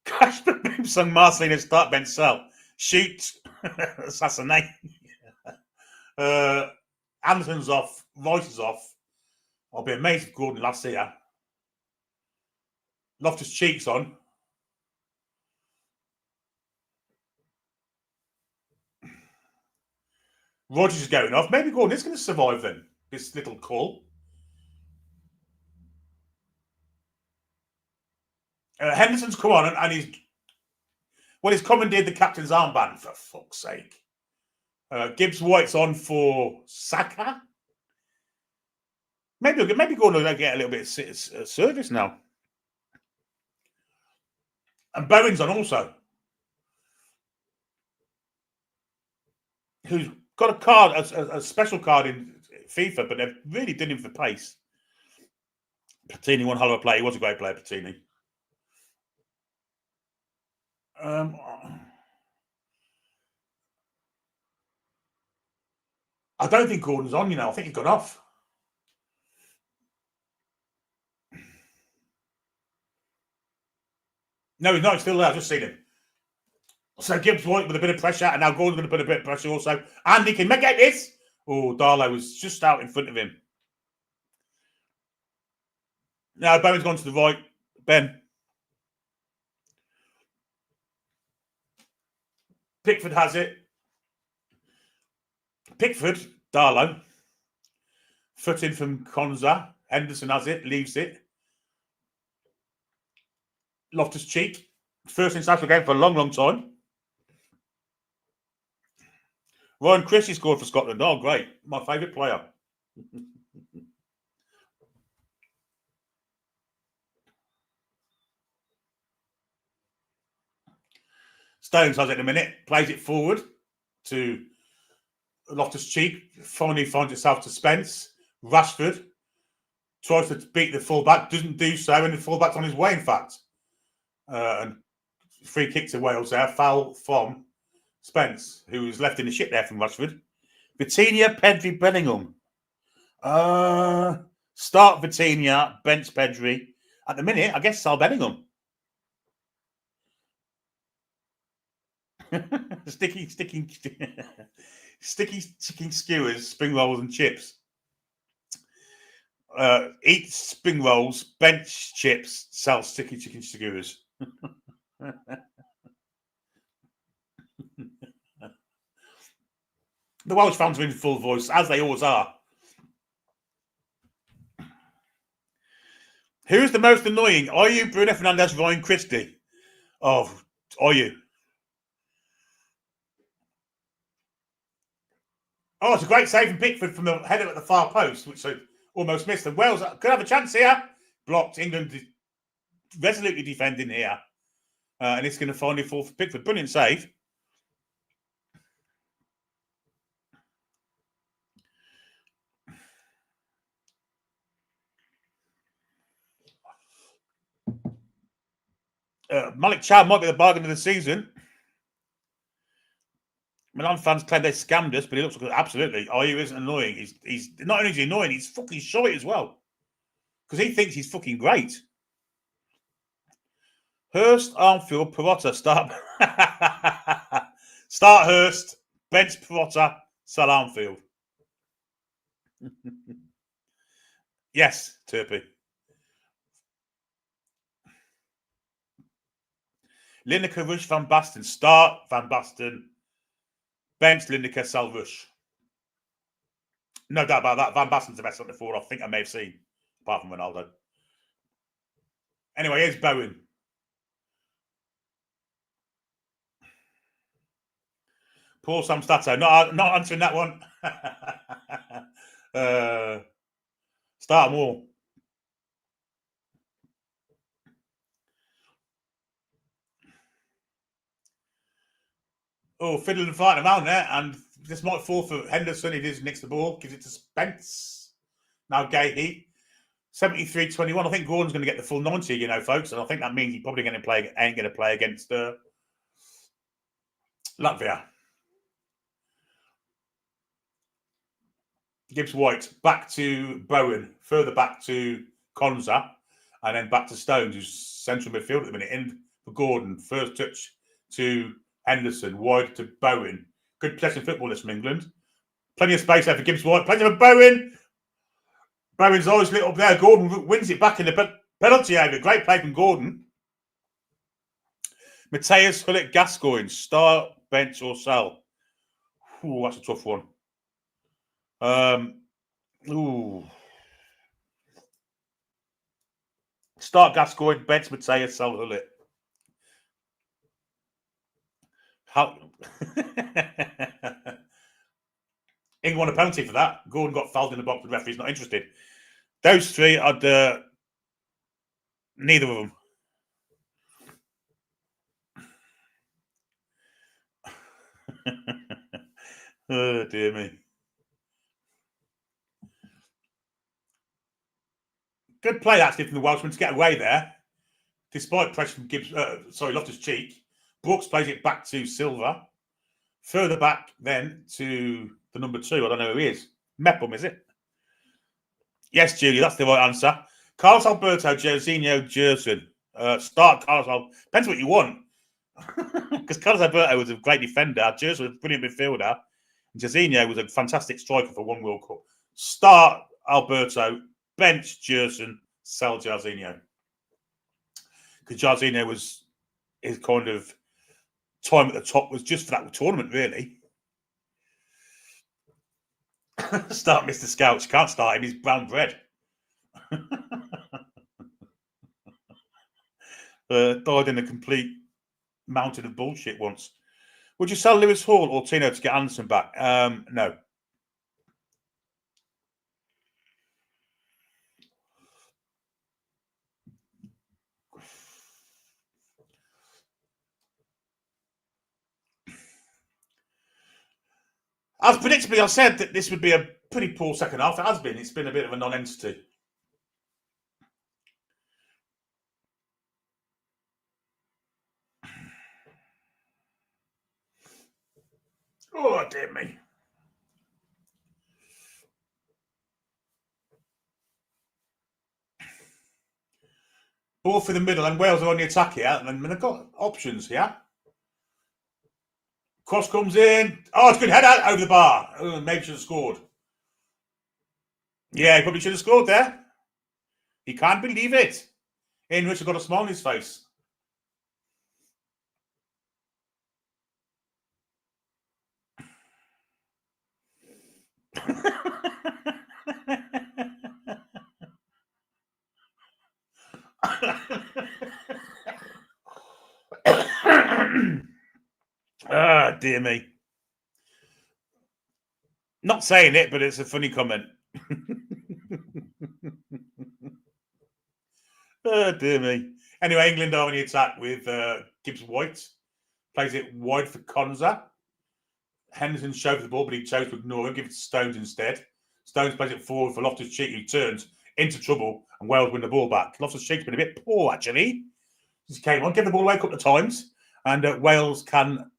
Casper Bimson, Marcelino, start, bench, sell. Shoot. Assassinate. Anderson's off. Royce is off. I'll be amazed if Gordon last here. Loftus Cheek's on. Rogers is going off. Maybe Gordon is going to survive then. This little call. Henderson's come on and he's commandeered the captain's armband, for fuck's sake. Gibbs White's on for Saka. Maybe Gordon will get a little bit of service now. And Bowen's on also. Who's got a card, a special card in FIFA, but they've really done him for pace. Platini, one hell of a player. He was a great player, Platini. I don't think Gordon's on, I think he's gone off. No, he's not. He's still there. I've just seen him. So Gibbs White with a bit of pressure, and now Gordon's going to put a bit of pressure also. And he can make this. Oh, Darlow was just out in front of him. Now Bowen's gone to the right. Ben. Pickford has it. Pickford, Darlow. Foot in from Konza. Henderson has it, leaves it. Loftus Cheek. First international game for a long, long time. Ryan Christie scored for Scotland. Oh, great. My favourite player. Stones has it in a minute. Plays it forward to Loftus Cheek. Finally finds itself to Spence. Rashford tries to beat the fullback. Doesn't do so. And the fullback's on his way, in fact. And free kick to Wales there. Foul from Spence, who was left in the shit there from Rashford. Vitinha, Pedri, Bellingham. Start Vitinha, bench Pedri. At the minute, I guess Sal Bellingham. sticky chicken skewers, spring rolls and chips. Eat spring rolls, bench chips, sell sticky chicken skewers. The Welsh fans are in full voice, as they always are. Who's the most annoying? Are you Bruno Fernandes, Ryan Christie? Oh, are you? Oh, it's a great save from Pickford from the header at the far post, which they almost missed. And Wales could have a chance here. Blocked. England resolutely defending here. And it's going to finally fall for Pickford. Brilliant save. Malik Chow might be the bargain of the season. Milan fans claim they scammed us, but he looks like absolutely. Oh, he isn't annoying. He's not only is he annoying, he's fucking shy as well. Because he thinks he's fucking great. Hurst, Armfield, Perotta, start. Start Hurst, bench Perotta, sell Armfield. Yes, Turpy. Lineker, Rush, Van Basten. Start Van Basten. Bench Lineker, sell Rush. No doubt about that. Van Basten's the best on the forward I think I may have seen, apart from Ronaldo. Anyway, here's Bowen. Paul Samstato. Not answering that one. Start them all. Oh, fiddling and fighting around there, and this might fall for Henderson. He does nicks the ball, gives it to Spence. Now Gahey. 73-21. I think Gordon's going to get the full 90, you know, folks, and I think that means he's probably ain't going to play against Latvia. Gibbs White back to Bowen, further back to Konza, and then back to Stones, who's central midfield at the minute. In for Gordon, first touch to Henderson, wide to Bowen. Good possession football this from England. Plenty of space there for Gibbs White. Plenty for Bowen. Bowen's always lit up there. Gordon wins it back in the penalty area. Great play from Gordon. Mateus, Hullet, Gascoigne. Start, bench, or sell? Ooh, that's a tough one. Start Gascoigne, bench Mateus, sell Hullet. How? England won a penalty for that. Gordon got fouled in the box. The referee's not interested. Those three, I'd neither of them. Oh dear me. Good play actually from the Welshman to get away there, despite pressure from Gibbs. Loftus-Cheek. Brooks plays it back to Silva. Further back then to the number 2. I don't know who he is. Mepham, is it? Yes, Julie, that's the right answer. Carlos Alberto, Jorginho, Gerson. Start Carlos Alberto. Depends what you want. Because Carlos Alberto was a great defender. Gerson was a brilliant midfielder. And Jorginho was a fantastic striker for one World Cup. Start Alberto, bench Gerson, sell Jorginho. Because Jorginho was his kind of time at the top was just for that tournament, really. Start Mr. Scouts. Can't start him. He's brown bread. Died in a complete mountain of bullshit once. Would you sell Lewis Hall or Tino to get Anderson back? No. As predictably, I said that this would be a pretty poor second half. It has been. It's been a bit of a non-entity. Oh, dear me. Ball for the middle, and Wales are on the attack here. And they've got options here. Cross comes in. Oh, it's a good head out over the bar. Oh, maybe should have scored. Yeah, he probably should have scored there. He can't believe it. Ian Richard got a smile on his face. Ah, dear me. Not saying it, but it's a funny comment. Oh, dear me. Anyway, England are on the attack with Gibbs White. Plays it wide for Konza. Henderson shows the ball, but he chose to ignore him, give it to Stones instead. Stones plays it forward for Loftus-Cheek, who turns into trouble, and Wales win the ball back. Loftus-Cheek's been a bit poor, actually. He came on, gave the ball away a couple of times, and Wales can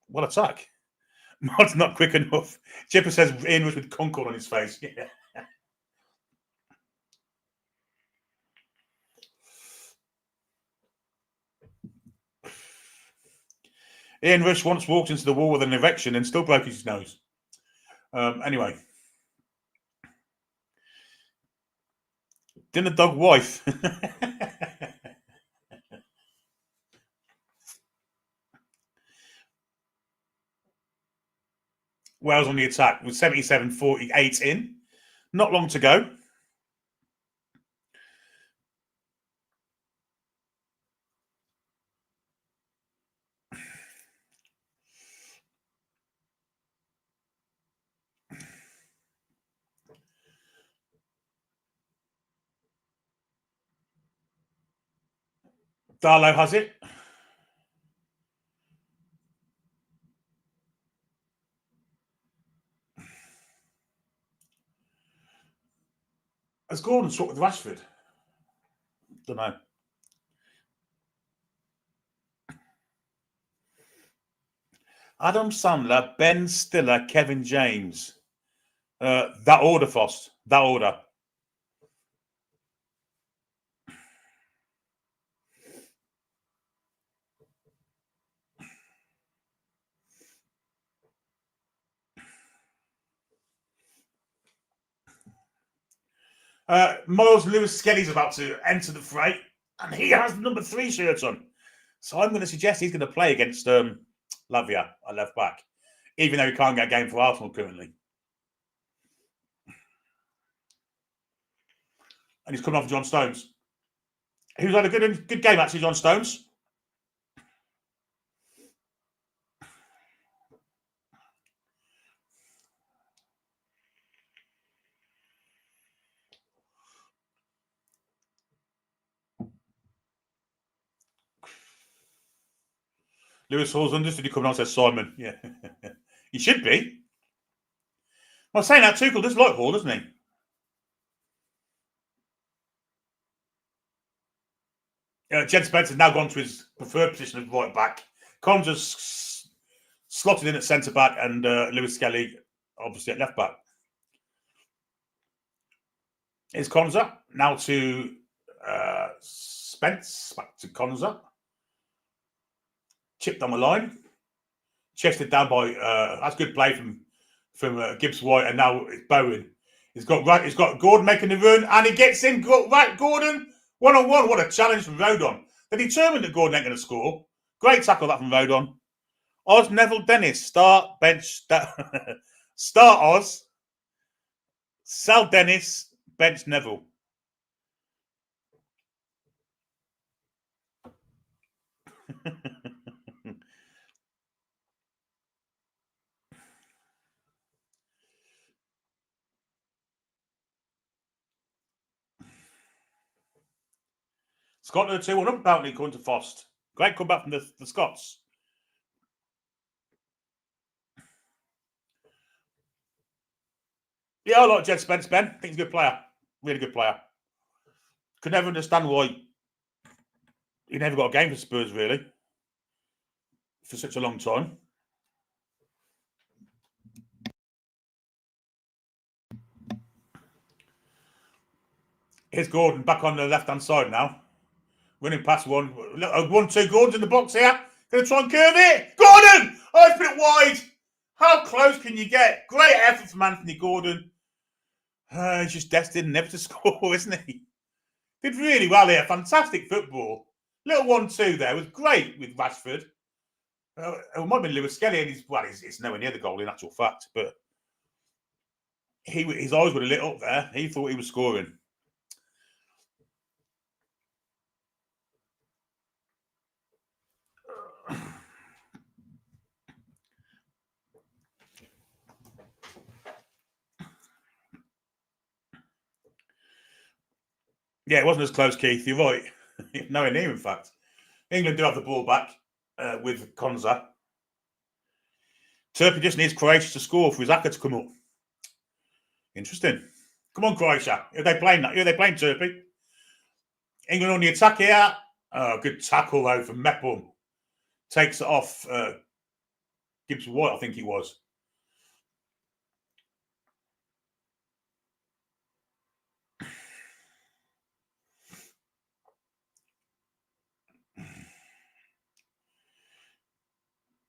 What attack? Mod's not quick enough. Chipper says Ian was with Concord on his face. Yeah. Ian Rush once walked into the wall with an erection and still broke his nose. Anyway. Dinner dog wife. Wales on the attack with 77-48 in. Not long to go. Darlow has it. Has Gordon swapped with Rashford? Don't know. Adam Sandler, Ben Stiller, Kevin James. That order, Fost. That order. Miles Lewis Skelly's about to enter the fray, and he has the number 3 shirt on. So I'm going to suggest he's going to play against Lavia at left back, even though he can't get a game for Arsenal currently. And he's coming off John Stones. Who's had a good game, actually, John Stones. Lewis Hall's understood he coming on, says Simon. Yeah. He should be. Well, saying that, Tuchel does like Hall, doesn't he? Jed Spencer's now gone to his preferred position of right back. Collins has slotted in at centre back, and Lewis Skelly obviously at left back. Here's Konza now to Spence, back to Konza. Chipped on the line, chested down by that's good play from Gibbs White, and now it's Bowen. He's got Gordon making the run, and he gets in. Right, Gordon 1-on-1. What a challenge from Rodon. They're determined that Gordon ain't going to score. Great tackle that from Rodon. Oz, Neville, Dennis, start, bench, start Oz, sell Dennis, bench Neville. Scotland 2-1 up apparently, according to Fost. Great comeback from the Scots. Yeah, I like Jed Spence, Ben. I think he's a good player. Really good player. Could never understand why he never got a game for Spurs, really, for such a long time. Here's Gordon back on the left-hand side now. Running past 1-2. Gordon's in the box here. Going to try and curve it. Gordon! Oh, it's put it wide. How close can you get? Great effort from Anthony Gordon. He's just destined never to score, isn't he? Did really well here. Fantastic football. Little 1-2 there was great with Rashford. It might have been Lewis Skelly, and he's nowhere near the goal in actual fact, but his eyes were lit up there. He thought he was scoring. Yeah, it wasn't as close, Keith. You're right. Nowhere near, in fact. England do have the ball back with Konza. Turkey just needs Croatia to score for Zaka to come up. Interesting. Come on, Croatia. Are they playing that? Are they playing Turkey? England on the attack here. Oh, good tackle, though, from Mepham. Takes it off Gibbs White, I think it was.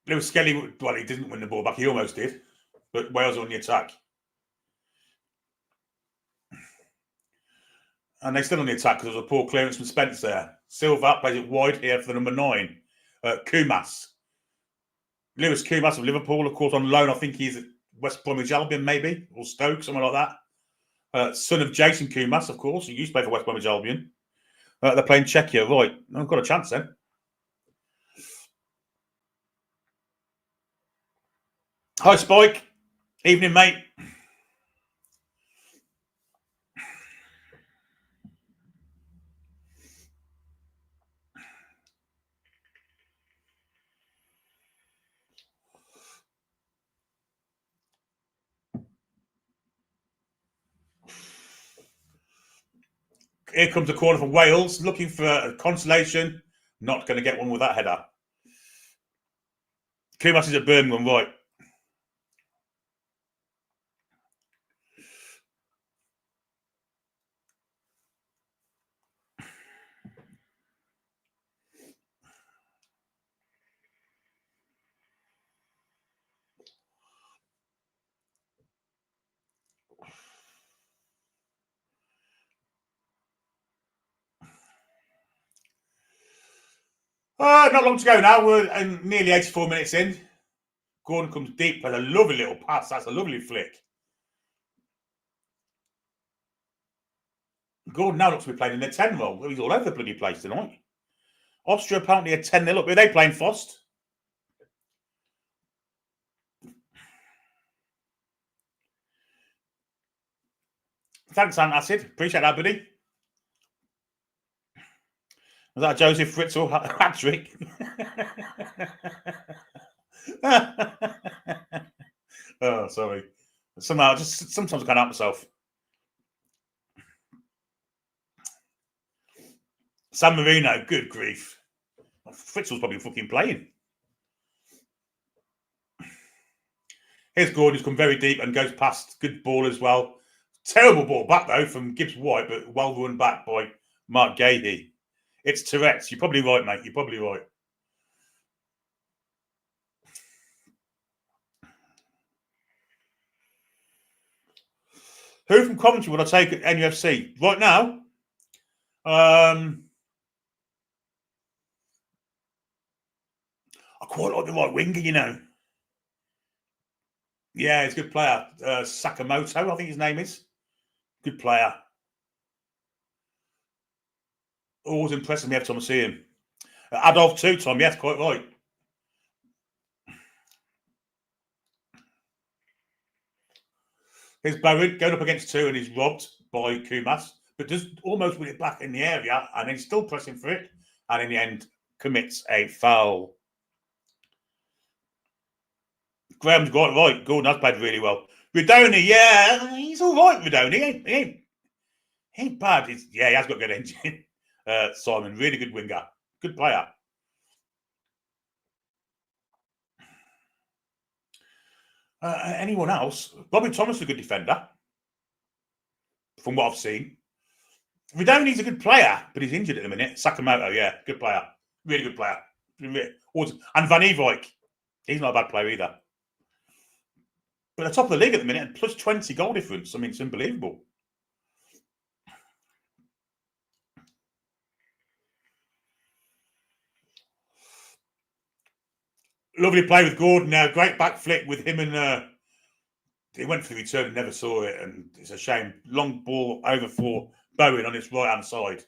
Lewis Skelly, well, he didn't win the ball back. He almost did. But Wales on the attack. And they're still on the attack because there was a poor clearance from Spence there. Silva plays it wide here for the number 9. Kumas. Lewis Kumas of Liverpool, of course, on loan. I think he's at West Bromwich Albion, maybe, or Stoke, something like that. Son of Jason Kumas, of course. He used to play for West Bromwich Albion. They're playing Czechia, right. I've got a chance then. Hi, Spike. Evening, mate. Here comes a corner for Wales, looking for a consolation. Not going to get one with that header. Kumas is at Birmingham, right. Not long to go now. We're nearly 84 minutes in. Gordon comes deep, plays a lovely little pass. That's a lovely flick. Gordon now looks to be playing in the 10 role. He's all over the bloody place tonight. Austria apparently a 10-0 up. Are they playing Fost? Thanks, Antacid. Appreciate that, buddy. Was that Joseph Fritzl hat-trick? Oh, sorry. Somehow, just sometimes I can't help myself. San Marino, good grief. Fritzl's probably fucking playing. Here's Gordon, who's come very deep and goes past. Good ball as well. Terrible ball back, though, from Gibbs White, but well run back by Mark Gahey. It's Tourette's. You're probably right, mate. You're probably right. Who from Coventry would I take at NUFC? Right now? I quite like the right winger, you know. Yeah, he's a good player. Sakamoto, I think his name is. Good player. Always impresses me every time I see him. Adolf too, Tom. Yes, quite right. Here's Bowen going up against 2 and he's robbed by Kumas, but does almost win it back in the area and then still pressing for it, and in the end commits a foul. Graham's got it right. Gordon has played really well. Ridoni, yeah, he's all right. Ridoni, he ain't bad. He has got good engine. Simon, really good winger, good player. Anyone else? Bobby Thomas is a good defender, from what I've seen. Ridoni's a good player, but he's injured at the minute. Sakamoto, yeah, good player, really good player. And Van Ewijk, he's not a bad player either. But at the top of the league at the minute, plus 20 goal difference. I mean, it's unbelievable. Lovely play with Gordon now. Great back flick with him and he went for the return and never saw it. And it's a shame. Long ball over for Bowen on his right-hand side.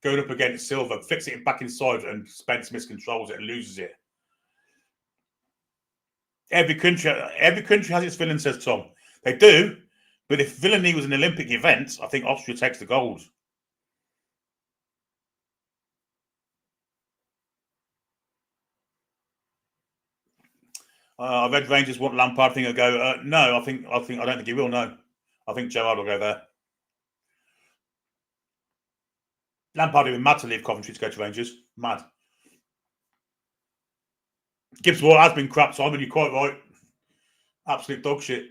Going up against Silva, flicks it back inside and Spence miscontrols it and loses it. Every country has its villain, says Tom. They do, but if villainy was an Olympic event, I think Austria takes the gold. I read Rangers want Lampard. I think he'll go. No, I don't think he will. No, I think Gerrard will go there. Lampard would be mad to leave Coventry to go to Rangers. Mad. Gibbs White has been crap, Simon. You're quite right. Absolute dog shit.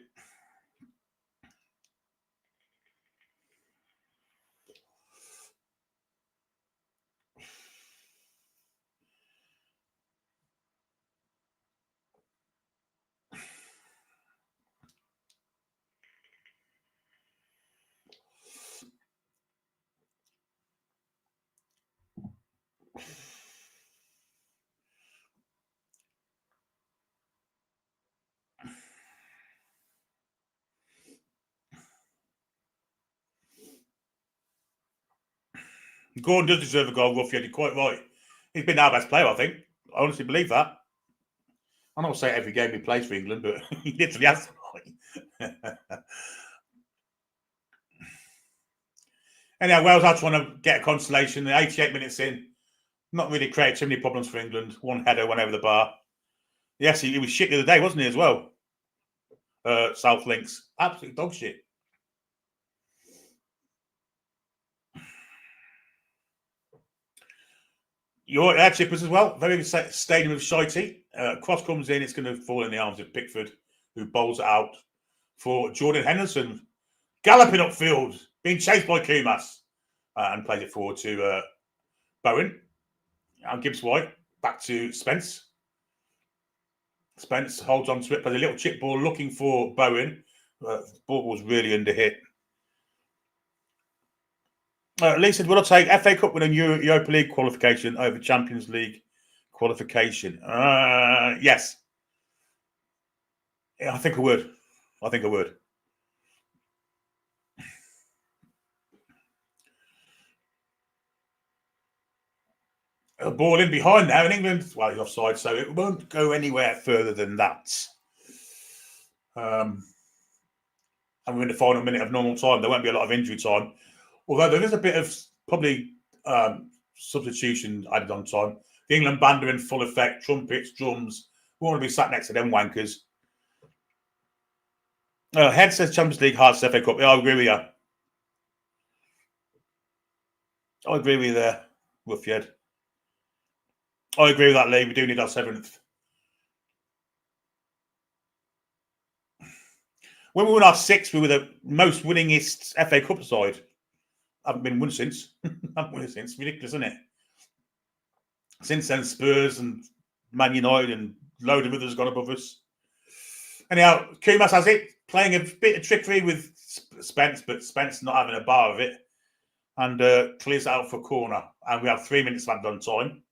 Gordon does deserve a goal, Ruffy. You're quite right. He's been our best player, I think. I honestly believe that. I don't say it every game he plays for England, but he literally has. Anyhow, Wales are trying to get a consolation. 88 minutes in, not really created too many problems for England. One header went over the bar. Yes, he was shit the other day, wasn't he, as well? South Links. Absolute dog shit. You're air chippers as well. Very stadium of shitey. Cross comes in, it's going to fall in the arms of Pickford, who bowls it out for Jordan Henderson. Galloping upfield, being chased by Kumas, and plays it forward to Bowen. And Gibbs White back to Spence. Spence holds on to it, plays a little chip ball looking for Bowen. The ball was really under hit. Lee said, will I take FA Cup win and Europa League qualification over Champions League qualification? Yes. Yeah, I think I would. A ball in behind now in England. Well, he's offside, so it won't go anywhere further than that. And we're in the final minute of normal time. There won't be a lot of injury time. Although there is a bit of probably substitution added on time. The England band are in full effect. Trumpets, drums. We want to be sat next to them wankers. Head says Champions League, hard FA Cup. Yeah, I agree with you. I agree with you there, Ruffyhead. I agree with that, Lee. We do need our 7th. When we won our 6th, we were the most winningest FA Cup side. Haven't been won since. Ridiculous, isn't it? Since then, Spurs and Man United and load of others gone above us. Anyhow, Kumas has it, playing a bit of trickery with Spence, but Spence not having a bar of it, and clears it out for corner. And we have 3 minutes left on time.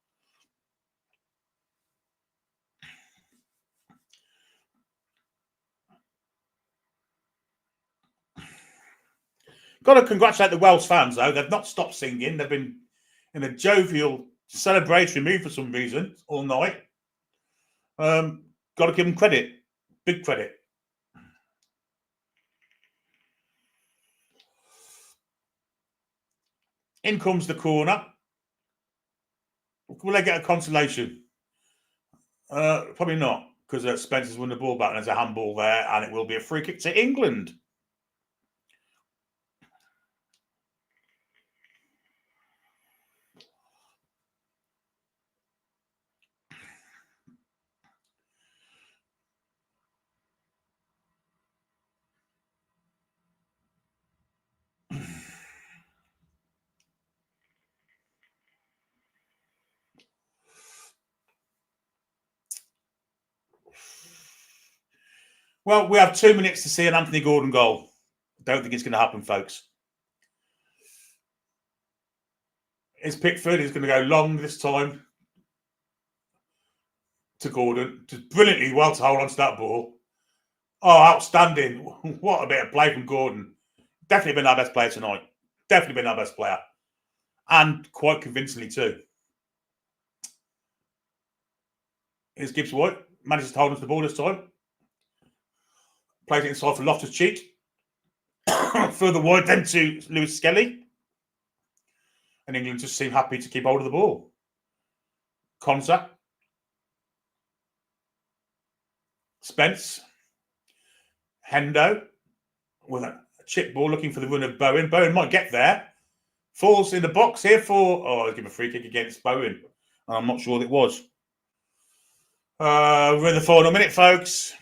Got to congratulate the Welsh fans, though. They've not stopped singing. They've been in a jovial, celebratory mood for some reason all night. Got to give them credit. Big credit. In comes the corner. Will they get a consolation? Probably not, because Spencer's won the ball back and there's a handball there, and it will be a free kick to England. Well, we have 2 minutes to see an Anthony Gordon goal. Don't think it's going to happen, folks. It's Pickford. He's going to go long this time to Gordon. Just brilliantly well to hold on to that ball. Oh, outstanding. What a bit of play from Gordon. Definitely been our best player tonight. Definitely been our best player. And quite convincingly too. Here's Gibbs White. Manages to hold on to the ball this time. Plays it inside for Loftus-Cheek. Further wide then to Lewis Skelly. And England just seem happy to keep hold of the ball. Konsa. Spence. Hendo. With a chip ball looking for the run of Bowen. Bowen might get there. Falls in the box here for... Oh, I'll give a free kick against Bowen. And I'm not sure what it was. We're in the final minute, folks.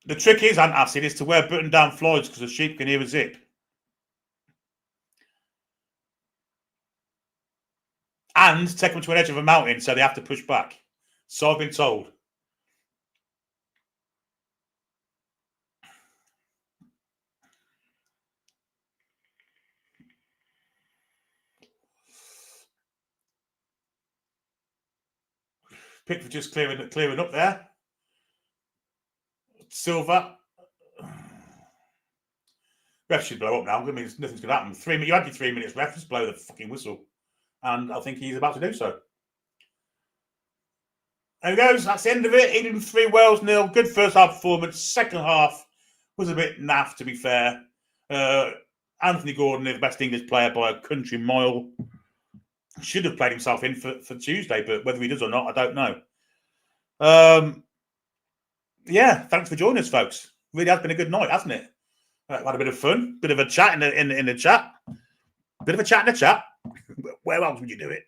The trick is, antacid, is to wear button-down Floyds because the sheep can hear a zip. And take them to an edge of a mountain so they have to push back. So I've been told. Pickford just clearing up there. Silver. Ref should blow up now. I mean, nothing's going to happen. You had your 3 minutes. Ref, just blow the fucking whistle. And I think he's about to do so. There he goes. That's the end of it. England 3, Wales 0. Good first half performance. Second half was a bit naff, to be fair. Anthony Gordon, the best English player by a country mile, should have played himself in for Tuesday, but whether he does or not, I don't know. Yeah, thanks for joining us, folks. Really has been a good night, hasn't it? Had a bit of fun, bit of a chat in the chat. Bit of a chat in the chat. Where else would you do it?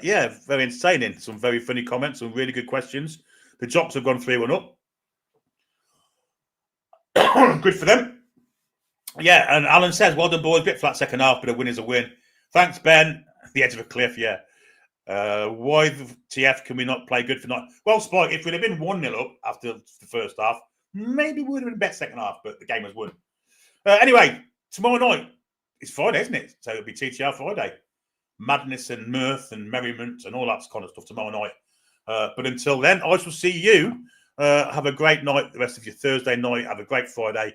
Yeah, very entertaining. Some very funny comments, some really good questions. The Jocks have gone 3-1 up. Good for them. Yeah, and Alan says, well done, boys. Bit flat second half, but a win is a win. Thanks, Ben. The edge of a cliff, yeah. Why the TF can we not play good for night? Well, Spike, if we'd have been 1-0 up after the first half, maybe we would have been a better second half, but the game was won. Anyway, tomorrow night, it's Friday, isn't it? So it'll be TTR Friday. Madness and mirth and merriment and all that kind of stuff tomorrow night. But until then, I shall see you. Have a great night, the rest of your Thursday night. Have a great Friday.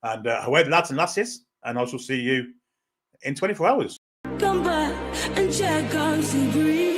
And away, lads and lasses. And I shall see you in 24 hours. Come back and check on the breeze.